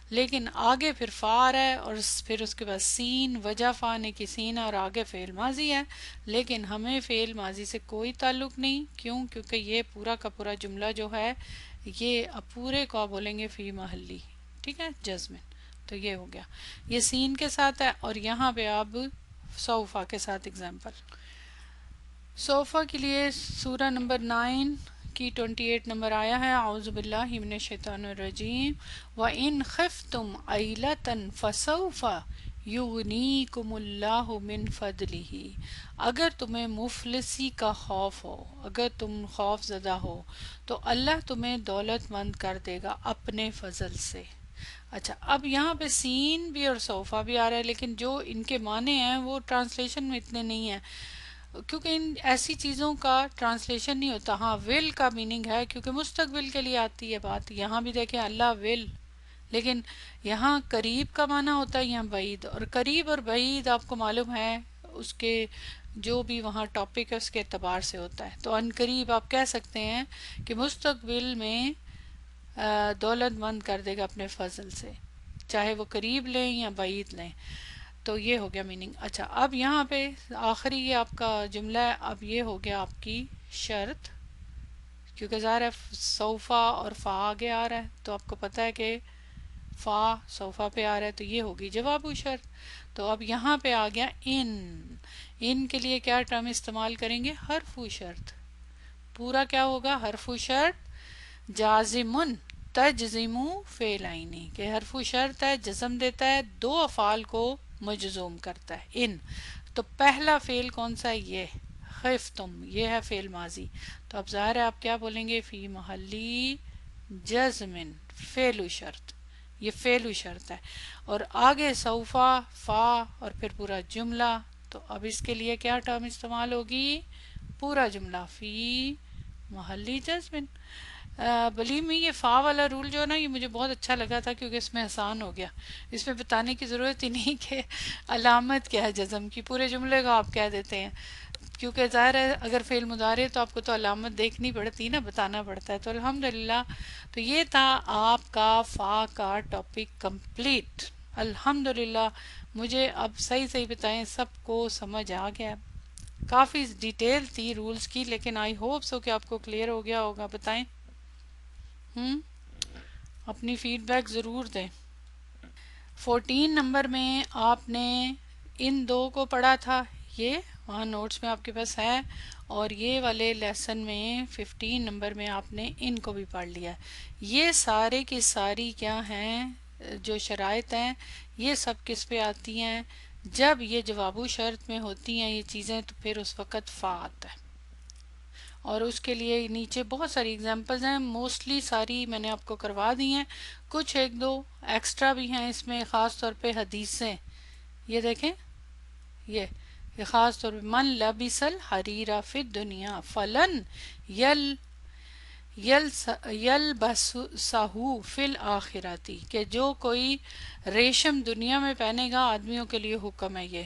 لیکن آگے پھر فا آ رہا ہے اور پھر اس کے بعد سین، وجہ فا نے کی سین اور آگے فعل ماضی ہے، لیکن ہمیں فعل ماضی سے کوئی تعلق نہیں. کیوں؟ کیونکہ یہ پورا کا پورا جملہ جو ہے یہ پورے کو بولیں گے فی محلی، ٹھیک ہے، جزم. تو یہ ہو گیا، یہ سین کے ساتھ ہے. اور یہاں پہ اب سوفا کے ساتھ اگزامپل. سوفا کے لیے سورہ نمبر 9 کی 28 نمبر آیا ہے. اعوذ باللہ من الشیطان الرجیم. وَإِنْ خِفْتُمْ عَيْلَةً فَسَوْفَ یغنیکم اللہ من فضلہ، اگر تمہیں مفلسی کا خوف ہو، اگر تم خوف زدہ ہو تو اللہ تمہیں دولت مند کر دے گا اپنے فضل سے۔ اچھا، اب یہاں پہ سین بھی اور صوفہ بھی آ رہا ہے، لیکن جو ان کے معنی ہیں وہ ٹرانسلیشن میں اتنے نہیں ہیں، کیونکہ ان ایسی چیزوں کا ٹرانسلیشن نہیں ہوتا۔ ہاں ول کا میننگ ہے کیونکہ مستقبل کے لیے آتی ہے بات، یہاں بھی دیکھیں اللہ ول، لیکن یہاں قریب کا معنی ہوتا ہے یہاں بعید، اور قریب اور بعید آپ کو معلوم ہے اس کے جو بھی وہاں ٹاپک ہے اس کے اعتبار سے ہوتا ہے۔ تو ان قریب آپ کہہ سکتے ہیں کہ مستقبل میں دولت مند کر دے گا اپنے فضل سے، چاہے وہ قریب لیں یا بعید لیں۔ تو یہ ہو گیا میننگ۔ اچھا، اب یہاں پہ آخری یہ آپ کا جملہ ہے، اب یہ ہو گیا آپ کی شرط، کیونکہ ظاہر ہے صوفہ اور فا آگے آ رہا ہے تو آپ کو پتہ ہے کہ فا صوفہ پہ آ رہا ہے، تو یہ ہوگی جواب و شرط۔ تو اب یہاں پہ آ گیا ان کے لیے کیا ٹرم استعمال کریں گے؟ حرف و شرط۔ پورا کیا ہوگا؟ حرف و شرط جازمن تجزم فعلینی، کہ حرف و شرط ہے، جزم دیتا ہے، دو افعال کو مجزوم کرتا ہے۔ تو پہلا فعل کون سا ہے؟ یہ خفتم، یہ ہے فعل ماضی، تو اب ظاہر ہے آپ کیا بولیں گے؟ فی محلی جزمن، فعل و شرط، یہ فعل و شرط ہے، اور آگے سوفا فا اور پھر پورا جملہ، تو اب اس کے لیے کیا ٹرم استعمال ہوگی؟ پورا جملہ فی محلی جزمن۔ بلیو میں یہ فا والا رول جو ہے نا، یہ مجھے بہت اچھا لگا تھا کیونکہ اس میں آسان ہو گیا، اس میں بتانے کی ضرورت ہی نہیں کہ علامت کیا ہے جزم کی، پورے جملے کا آپ کہہ دیتے ہیں، کیونکہ ظاہر ہے اگر فعل مضارع تو آپ کو تو علامت دیکھنی پڑتی نا، بتانا پڑتا ہے۔ تو الحمدللہ، تو یہ تھا آپ کا فا کا ٹاپک کمپلیٹ الحمدللہ۔ مجھے اب صحیح صحیح بتائیں، سب کو سمجھ آ گیا؟ کافی ڈیٹیل تھی رولز کی، لیکن آئی ہوپ سو کہ آپ کو کلیئر ہو گیا ہوگا۔ بتائیں، اپنی فیڈ بیک ضرور دیں۔ 14 نمبر میں آپ نے ان دو کو پڑھا تھا، یہ وہاں نوٹس میں آپ کے پاس ہے، اور یہ والے لیسن میں 15 نمبر میں آپ نے ان کو بھی پڑھ لیا۔ یہ سارے کی ساری کیا ہیں جو شرائط ہیں، یہ سب کس پہ آتی ہیں؟ جب یہ جواب و شرط میں ہوتی ہیں یہ چیزیں تو پھر اس وقت فا آتا ہے، اور اس کے لیے نیچے بہت ساری ایگزامپلز ہیں، موسٹلی ساری میں نے آپ کو کروا دی ہیں، کچھ ایک دو ایکسٹرا بھی ہیں اس میں، خاص طور پہ حدیثیں، یہ دیکھیں، یہ خاص طور پہ من لبس الحریر فی الدنیا فلن یلبسہ فی الآخرتی، کہ جو کوئی ریشم دنیا میں پہنے گا، آدمیوں کے لیے حکم ہے یہ،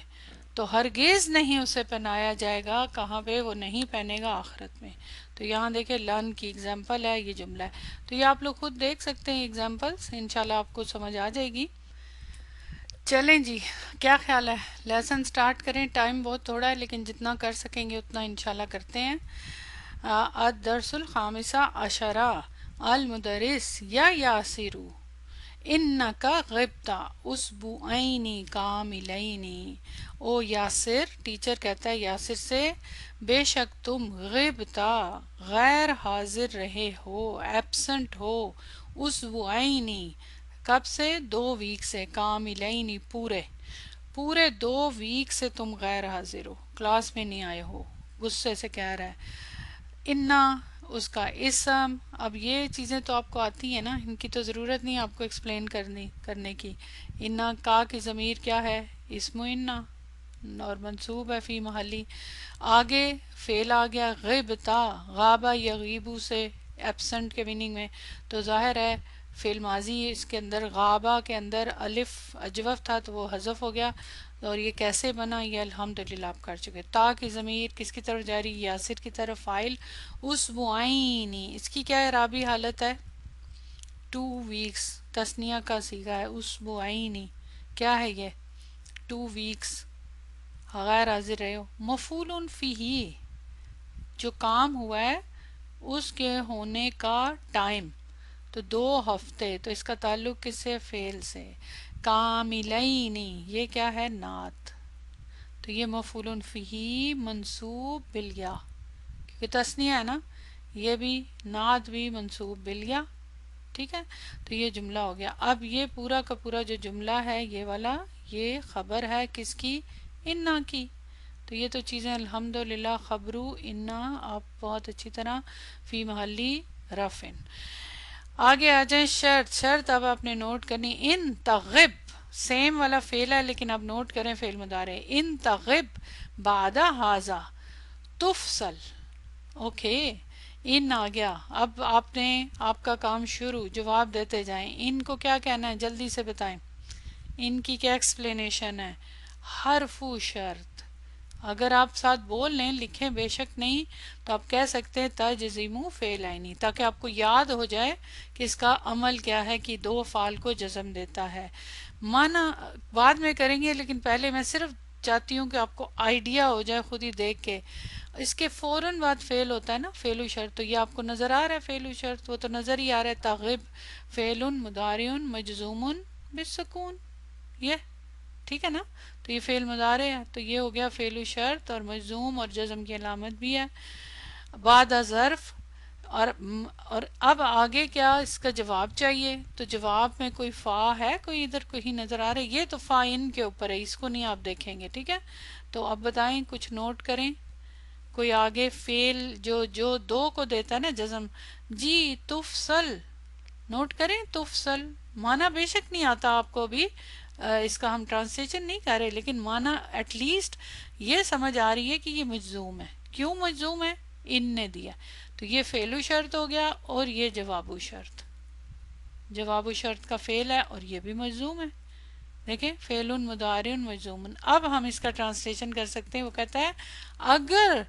تو ہرگز نہیں اسے پہنایا جائے گا، کہاں پہ؟ وہ نہیں پہنے گا آخرت میں۔ تو یہاں دیکھیں لن کی ایگزامپل ہے، یہ جملہ ہے، تو یہ آپ لوگ خود دیکھ سکتے ہیں ایگزامپلس، انشاءاللہ آپ کو سمجھ آ جائے گی۔ چلیں جی، کیا خیال ہے لیسن سٹارٹ کریں؟ ٹائم بہت تھوڑا ہے لیکن جتنا کر سکیں گے اتنا انشاءاللہ کرتے ہیں۔ الدرس الخامسہ عشرہ، المدرس یا یاسرو انکا غبتا اسبوعین کاملین، او یاسر، ٹیچر کہتا ہے یاسر سے، بے شک تم غبتا غیر حاضر رہے ہو، ایبسنٹ ہو، اسبوعین کب سے؟ 2 ویک سے، کاملین پورے 2 ویک سے تم غیر حاضر ہو، کلاس میں نہیں آئے ہو، غصے سے کہہ رہا ہے۔ انا اس کا اسم، اب یہ چیزیں تو آپ کو آتی ہیں نا، ان کی تو ضرورت نہیں آپ کو ایکسپلین کرنے کی۔ انا کا کی ضمیر کیا ہے؟ اسم انا، اور منصوب ہے فی محلی۔ آگے فعل آ گیا غبتا، غابہ یغیبو سے ایبسنٹ کے میننگ میں، تو ظاہر ہے فعل ماضی اس کے اندر، غابہ کے اندر الف اجوف تھا تو وہ حذف ہو گیا، اور یہ کیسے بنا؟ یہ الحمدللہ آپ کر چکے۔ تا کی ضمیر کس کی طرف جاری؟ یاسر کی طرف، فاعل اسبوعین، اس کی کیا اعرابی حالت ہے؟ 2 ویکس، تثنیہ کا صیغہ ہے، اسبوعین کیا ہے یہ؟ 2 ویکس غیر حاضر رہے ہو۔ مفعول فیہ، جو کام ہوا ہے اس کے ہونے کا ٹائم، تو 2 ہفتے، تو اس کا تعلق کس سے؟ فعل سے۔ کاملین، یہ کیا ہے؟ نعت، تو یہ مفعول فیہ منصوب بالیاء، کیونکہ تثنیہ ہے نا، یہ بھی نعت بھی منصوب بالیاء، ٹھیک ہے، تو یہ جملہ ہو گیا۔ اب یہ پورا کا پورا جو جملہ ہے یہ والا، یہ خبر ہے کس کی؟ انا کی. تو یہ تو چیزیں الحمدللہ خبرو انا آپ بہت اچھی طرح فی محلی رفن. آگے آ جائیں شرط. شرط اب آپ نے نوٹ کرنی. ان تغب سیم والا فعل ہے لیکن اب نوٹ کریں فعل مضارع. ان تغب بعد ہاذا تفصل. اوکے ان آ گیا. اب آپ نے آپ کا کام شروع. جواب دیتے جائیں. ان کو کیا کہنا ہے جلدی سے بتائیں. ان کی کیا ایکسپلینیشن ہے؟ حرف شرط. اگر آپ ساتھ بول لیں لکھیں بے شک نہیں تو آپ کہہ سکتے ہیں تجزم فعلین تاکہ آپ کو یاد ہو جائے کہ اس کا عمل کیا ہے کہ دو فعل کو جزم دیتا ہے. معنی بعد میں کریں گے لیکن پہلے میں صرف چاہتی ہوں کہ آپ کو آئیڈیا ہو جائے خود ہی دیکھ کے. اس کے فوراً بعد فعل ہوتا ہے نا فعل و شرط. تو یہ آپ کو نظر آ رہا ہے فعل و شرط وہ تو نظر ہی آ رہا ہے. تغب فعل مضارع مجزوم بالسکون. یہ ٹھیک ہے نا. تو یہ فعل مضارع ہے تو یہ ہو گیا فعل و شرط اور مجزوم اور جزم کی علامت بھی ہے. بعد ظرف اور اب آگے کیا اس کا جواب چاہیے. تو جواب میں کوئی فا ہے کوئی ادھر کہیں نظر آ رہا ہے. یہ تو فا ان کے اوپر ہے اس کو نہیں آپ دیکھیں گے. ٹھیک ہے تو اب بتائیں کچھ نوٹ کریں. کوئی آگے فعل جو دو کو دیتا ہے نا جزم. جی تفصل نوٹ کریں. تفصل معنی بے شک نہیں آتا آپ کو ابھی اس کا ہم ٹرانسلیشن نہیں کر رہے لیکن معنی ایٹ لیسٹ یہ سمجھ آ رہی ہے کہ یہ مجزوم ہے. کیوں مجزوم ہے؟ ان نے دیا. تو یہ فعل و شرط ہو گیا اور یہ جواب و شرط. جواب و شرط کا فعل ہے اور یہ بھی مجزوم ہے. دیکھیں فعل مضارع مجزوم. اب ہم اس کا ٹرانسلیشن کر سکتے ہیں. وہ کہتا ہے اگر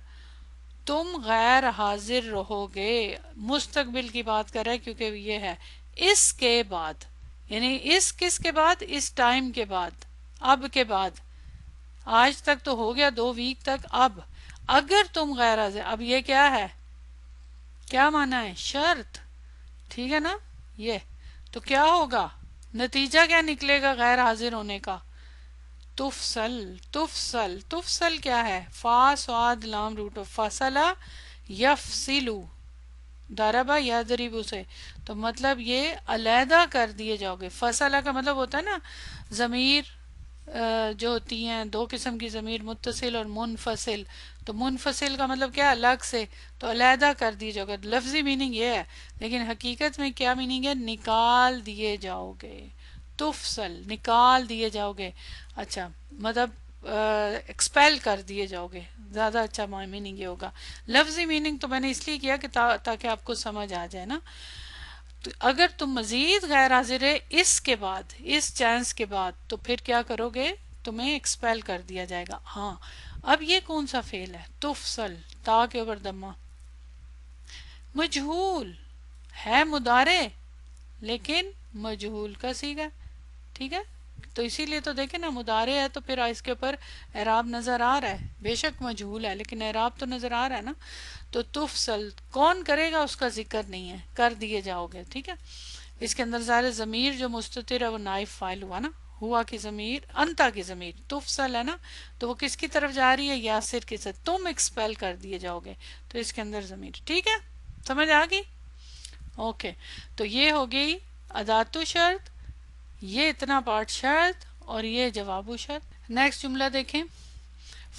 تم غیر حاضر رہو گے. مستقبل کی بات کر رہا ہے کیونکہ یہ ہے اس کے بعد یعنی اس کس کے بعد؟ اس ٹائم کے بعد اب کے بعد. آج تک تو ہو گیا 2 ویک تک. اب اگر تم غیر حاضر اب یہ کیا ہے کیا معنی ہے؟ شرط. ٹھیک ہے نا. یہ تو کیا ہوگا نتیجہ کیا نکلے گا غیر حاضر ہونے کا؟ تفصل. تفصل تفصل کیا ہے؟ فا صاد لام روٹ فصلہ یفصلو ضربہ یضربو سے. تو مطلب یہ علیحدہ کر دیے جاؤ گے. فصلہ کا مطلب ہوتا ہے نا ضمیر جو ہوتی ہیں 2 قسم کی ضمیر متصل اور منفصل. تو منفصل کا مطلب کیا؟ الگ سے. تو علیحدہ کر دیے جاؤ گے. لفظی میننگ یہ ہے لیکن حقیقت میں کیا میننگ ہے؟ نکال دیے جاؤ گے. تفصل نکال دیے جاؤ گے. اچھا مطلب ایکسپیل کر دیے جاؤ گے. زیادہ اچھا میننگ یہ ہوگا. لفظی میننگ تو میں نے اس لیے کیا کہ تاکہ آپ کو سمجھ آ جائے نا. تو اگر تم مزید غیر حاضر ہے اس کے بعد اس چانس کے بعد تو پھر کیا کرو گے؟ تمہیں ایکسپیل کر دیا جائے گا. ہاں اب یہ کون سا فعل ہے؟ تفصل تا کے اوپر دمہ مجہول ہے مضارع لیکن مجہول کا صیغہ. ٹھیک ہے تو اسی لیے تو دیکھیں نا مضارع ہے تو پھر اس کے اوپر اعراب نظر آ رہا ہے. بے شک مجہول ہے لیکن اعراب تو نظر آ رہا ہے نا. تو تفصل کون کرے گا اس کا ذکر نہیں ہے. کر دیے جاؤ گے. ٹھیک ہے اس کے اندر ظاہر ضمیر جو مستتر ہے وہ نائب فاعل ہوا نا. ہوا کی ضمیر انتا کی ضمیر تفصل ہے نا تو وہ کس کی طرف جا رہی ہے؟ یاسر کے ساتھ. تم ایکسپیل کر دیے جاؤ گے تو اس کے اندر ضمیر. ٹھیک ہے سمجھ آ گئی؟ اوکے تو یہ ہو گئی ادات و شرط. یہ اتنا پارٹ شرط اور یہ جواب و شرط. نیکسٹ جملہ دیکھیں.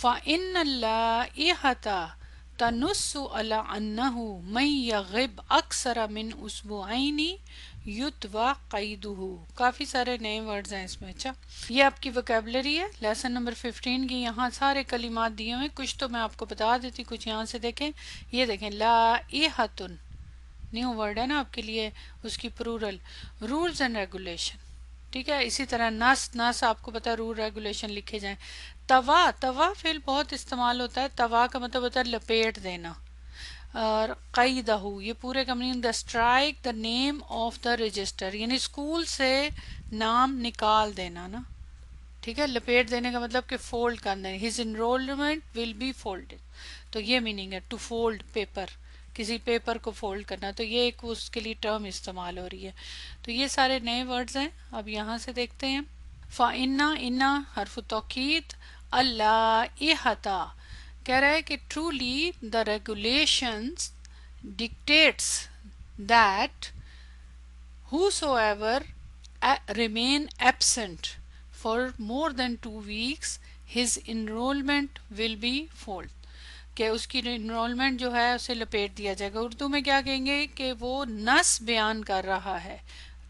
فَإِنَّ اللَّائِحَةَ تَنُصُّ عَلَىٰ أَنَّهُ مَن يَغِبْ أَكْثَرَ مِنْ أُسْبُوعَيْنِ يُتْبَعُ قَیدُهُ. کافی سارے نئے ورڈز ہیں اس میں. اچھا یہ آپ کی وکیبلری ہے لیسن نمبر 15 کی. یہاں سارے کلمات دیے ہوئے. کچھ تو میں آپ کو بتا دیتی کچھ یہاں سے دیکھیں. یہ دیکھیں لائحۃ نیو ورڈ ہے نا آپ کے لیے. اس کی پلورل رولز اینڈ ریگولیشن. ٹھیک ہے اسی طرح نس آپ کو پتا رول ریگولیشن لکھے جائیں. توا فعل بہت استعمال ہوتا ہے. توا کا مطلب ہوتا ہے لپیٹ دینا. اور قیدہ یہ پورے کا meaning the strike the name of the register یعنی اسکول سے نام نکال دینا نا. ٹھیک ہے لپیٹ دینے کا مطلب کہ فولڈ کر دینا. His enrolment will be fold. تو یہ میننگ ہے ٹو فولڈ پیپر کسی پیپر کو فولڈ کرنا. تو یہ ایک اس کے لیے ٹرم استعمال ہو رہی ہے. تو یہ سارے نئے ورڈز ہیں. اب یہاں سے دیکھتے ہیں. انا حرف توکید. اللائحۃ کہہ رہا ہے کہ truly the regulations dictates that whosoever remain absent for more than 2 weeks his enrollment will be folded, کہ اس کی انرولمنٹ جو ہے اسے لپیٹ دیا جائے گا. اردو میں کیا کہیں گے کہ وہ نص بیان کر رہا ہے.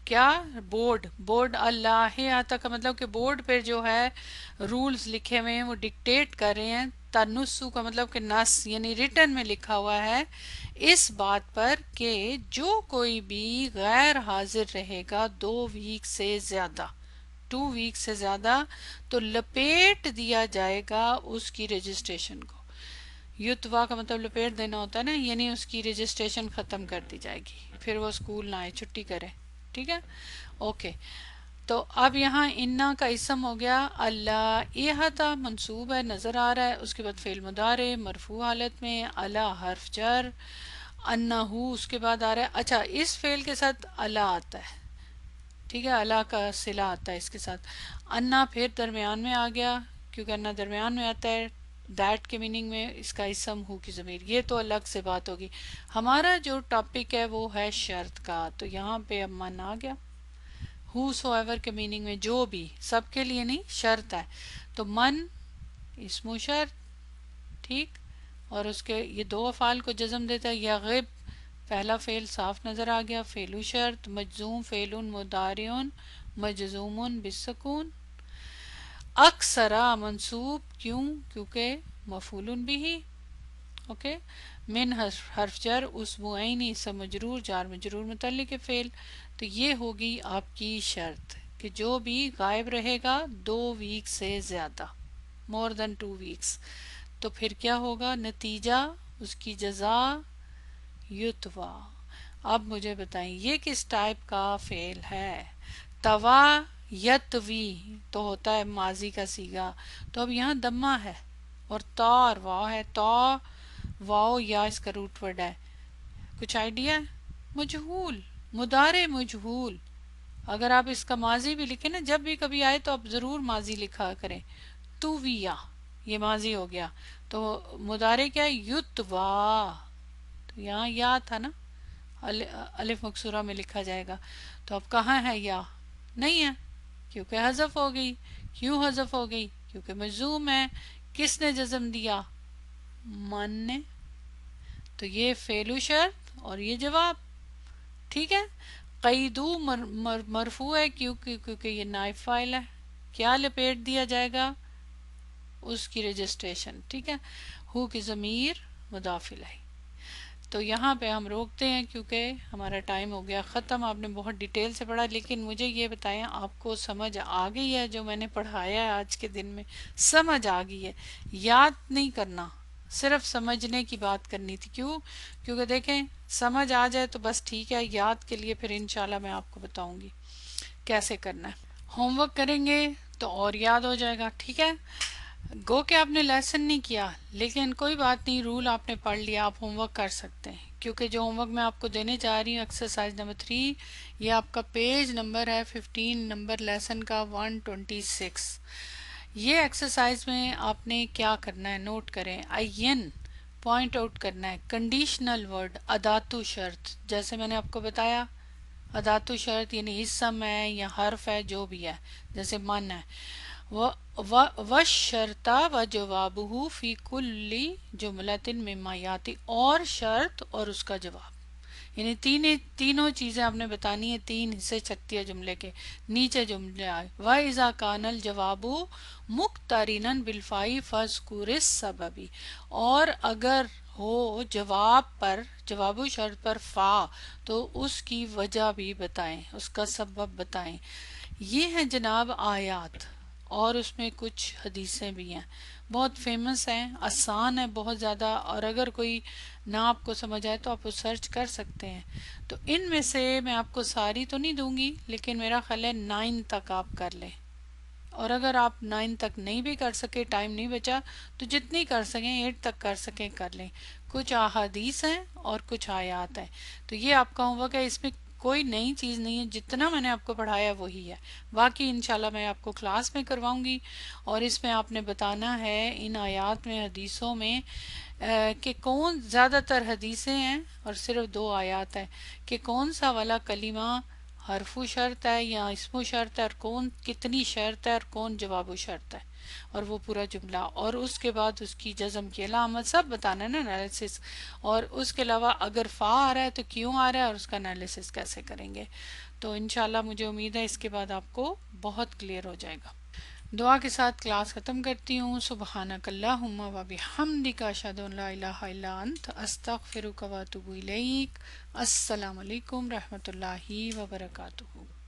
کیا؟ بورڈ اللہ آتا کا مطلب کہ بورڈ پہ جو ہے رولز لکھے ہوئے ہیں وہ ڈکٹیٹ کر رہے ہیں. تنسو کا مطلب کہ نص یعنی ریٹن میں لکھا ہوا ہے اس بات پر کہ جو کوئی بھی غیر حاضر رہے گا 2 ویک سے زیادہ 2 ویک سے زیادہ تو لپیٹ دیا جائے گا اس کی رجسٹریشن کو. یتوا کا مطلب لپیٹ دینا ہوتا ہے نا، یعنی اس کی رجسٹریشن ختم کر دی جائے گی، پھر وہ اسکول نہ آئے، چھٹی کرے. ٹھیک ہے، اوکے. تو اب یہاں انا کا اسم ہو گیا. اللہ احاطہ منصوب ہے، نظر آ رہا ہے. اس کے بعد فعل مضارع مرفوع حالت میں، اللہ حرف جر، انہو اس کے بعد آ رہا ہے. اچھا، اس فعل کے ساتھ اللہ آتا ہے. ٹھیک ہے، اللہ کا صلہ آتا ہے اس کے ساتھ. انا پھر درمیان میں آ گیا کیونکہ انا درمیان میں آتا ہے. دیٹ کے میننگ میں اس کا اسم ہو کی ضمیر، یہ تو الگ سے بات ہوگی. ہمارا جو ٹاپک ہے وہ ہے شرط کا، تو یہاں پہ اب من آ گیا. ہو سو ایور کے میننگ میں جو بھی، سب کے لیے نہیں، شرط ہے. تو من اسم و شرط، ٹھیک، اور اس کے یہ 2 افعال کو جزم دیتا ہے. یغب پہلا فعل صاف نظر آ گیا، فعل و شرط. مجزوم فعل مضارع مجزوم بالسکون. اکثرا منصوب، کیوں؟ کیونکہ مفعول بھی. اوکے. من حرف جر، اسبوعین اسم مجرور جار مجرور متعلق فعل. تو یہ ہوگی آپ کی شرط کہ جو بھی غائب رہے گا 2 ویک سے زیادہ، more than 2 weeks. تو پھر کیا ہوگا نتیجہ؟ اس کی جزا یتوا. اب مجھے بتائیں یہ کس ٹائپ کا فعل ہے؟ توا یتوی تو ہوتا ہے ماضی کا صیغہ، تو اب یہاں دمہ ہے اور تا اور واو ہے. تا واو یا اس کا روٹ ورڈ ہے. کچھ آئیڈیا ہے؟ مجہول، مضارع مجہول. اگر آپ اس کا ماضی بھی لکھیں نا، جب بھی کبھی آئے تو آپ ضرور ماضی لکھا کریں. تویا یہ ماضی ہو گیا، تو مضارع کیا ہے؟ یتوا. تو یہاں یا تھا نا، الف مکسورہ میں لکھا جائے گا. تو اب کہاں ہے یا؟ نہیں ہے کیونکہ حذف ہو گئی. کیوں حذف ہو گئی؟ کیونکہ مجزوم ہے. کس نے جزم دیا؟ من نے. تو یہ فعل و شرط اور یہ جواب. ٹھیک ہے. قیدو مرفوع ہے کیونکہ یہ نائب فاعل ہے. کیا لپیٹ دیا جائے گا؟ اس کی رجسٹریشن. ٹھیک ہے. ہو کی ضمیر مضاف الیہ. تو یہاں پہ ہم روکتے ہیں کیونکہ ہمارا ٹائم ہو گیا ختم. آپ نے بہت ڈیٹیل سے پڑھا، لیکن مجھے یہ بتائیں آپ کو سمجھ آ گئی ہے جو میں نے پڑھایا ہے آج کے دن میں؟ سمجھ آ گئی ہے؟ یاد نہیں کرنا، صرف سمجھنے کی بات کرنی تھی. کیوں؟ کیونکہ دیکھیں سمجھ آ جائے تو بس ٹھیک ہے، یاد کے لیے پھر انشاءاللہ میں آپ کو بتاؤں گی کیسے کرنا ہے. ہوم ورک کریں گے تو اور یاد ہو جائے گا. ٹھیک ہے. گو کہ آپ نے لیسن نہیں کیا، لیکن کوئی بات نہیں، رول آپ نے پڑھ لیا، آپ ہوم ورک کر سکتے ہیں. کیونکہ جو ہوم ورک میں آپ کو دینے جا رہی ہوں ایکسرسائز نمبر 3، یہ آپ کا پیج نمبر ہے 15 نمبر لیسن کا 126. یہ ایکسرسائز میں آپ نے کیا کرنا ہے نوٹ کریں. این پوائنٹ آؤٹ کرنا ہے کنڈیشنل ورڈ، اداتو شرط. جیسے میں نے آپ کو بتایا اداتو شرط یعنی اسم ہے یا حرف ہے جو بھی ہے، جیسے من ہے. وَالشَّرْطَ وَجَوَابُهُ فِي كُلِّ جُمْلَةٍ مِّمَّا يَأْتِي، اور شرط اور اس کا جواب، یعنی تینوں چیزیں آپ نے بتانی ہیں. 3 حصے چھکتی ہے جملے کے. نیچے جملے آئے وَإِذَا كَانَ الْجَوَابُ مُقْتَرِنًا بِالْفَاءِ فَاذْكُرِ السَّبَبِ، اور اگر ہو جواب پر، جواب و شرط پر فا، تو اس کی وجہ بھی بتائیں، اس کا سبب بتائیں. یہ ہیں جناب آیات، اور اس میں کچھ حدیثیں بھی ہیں، بہت فیمس ہیں، آسان ہے بہت زیادہ. اور اگر کوئی نہ آپ کو سمجھ آئے تو آپ وہ سرچ کر سکتے ہیں. تو ان میں سے میں آپ کو ساری تو نہیں دوں گی، لیکن میرا خیال ہے 9 تک آپ کر لیں. اور اگر آپ 9 تک نہیں بھی کر سکے، ٹائم نہیں بچا، تو جتنی کر سکیں 8 تک کر سکیں کر لیں. کچھ احادیث ہیں اور کچھ آیات ہیں. تو یہ آپ کا ہوم ورک ہے، اس میں کوئی نئی چیز نہیں ہے، جتنا میں نے آپ کو پڑھایا وہی ہے. باقی انشاءاللہ میں آپ کو کلاس میں کرواؤں گی، اور اس میں آپ نے بتانا ہے ان آیات میں، حدیثوں میں کہ کون، زیادہ تر حدیثیں ہیں اور صرف 2 آیات ہیں، کہ کون سا والا کلمہ حرف شرط ہے یا اسم شرط ہے، اور کون کتنی شرط ہے، اور کون جواب شرط ہے، اور وہ پورا جملہ، اور اس کے بعد اس کی جزم کی علامت سب بتانا ہے نا، انالیسس، اور اس کے علاوہ اگر فا آ رہا ہے تو کیوں آ رہا ہے، اور اس کا انالیسس کیسے کریں گے. تو انشاءاللہ مجھے امید ہے اس کے بعد آپ کو بہت کلیئر ہو جائے گا. دعا کے ساتھ کلاس ختم کرتی ہوں. سبحانک اللہم و بحمدک، اشہد ان لا الہ الا انت، استغفرک و اتوب الیک. السلام علیکم رحمۃ اللہ وبرکاتہ.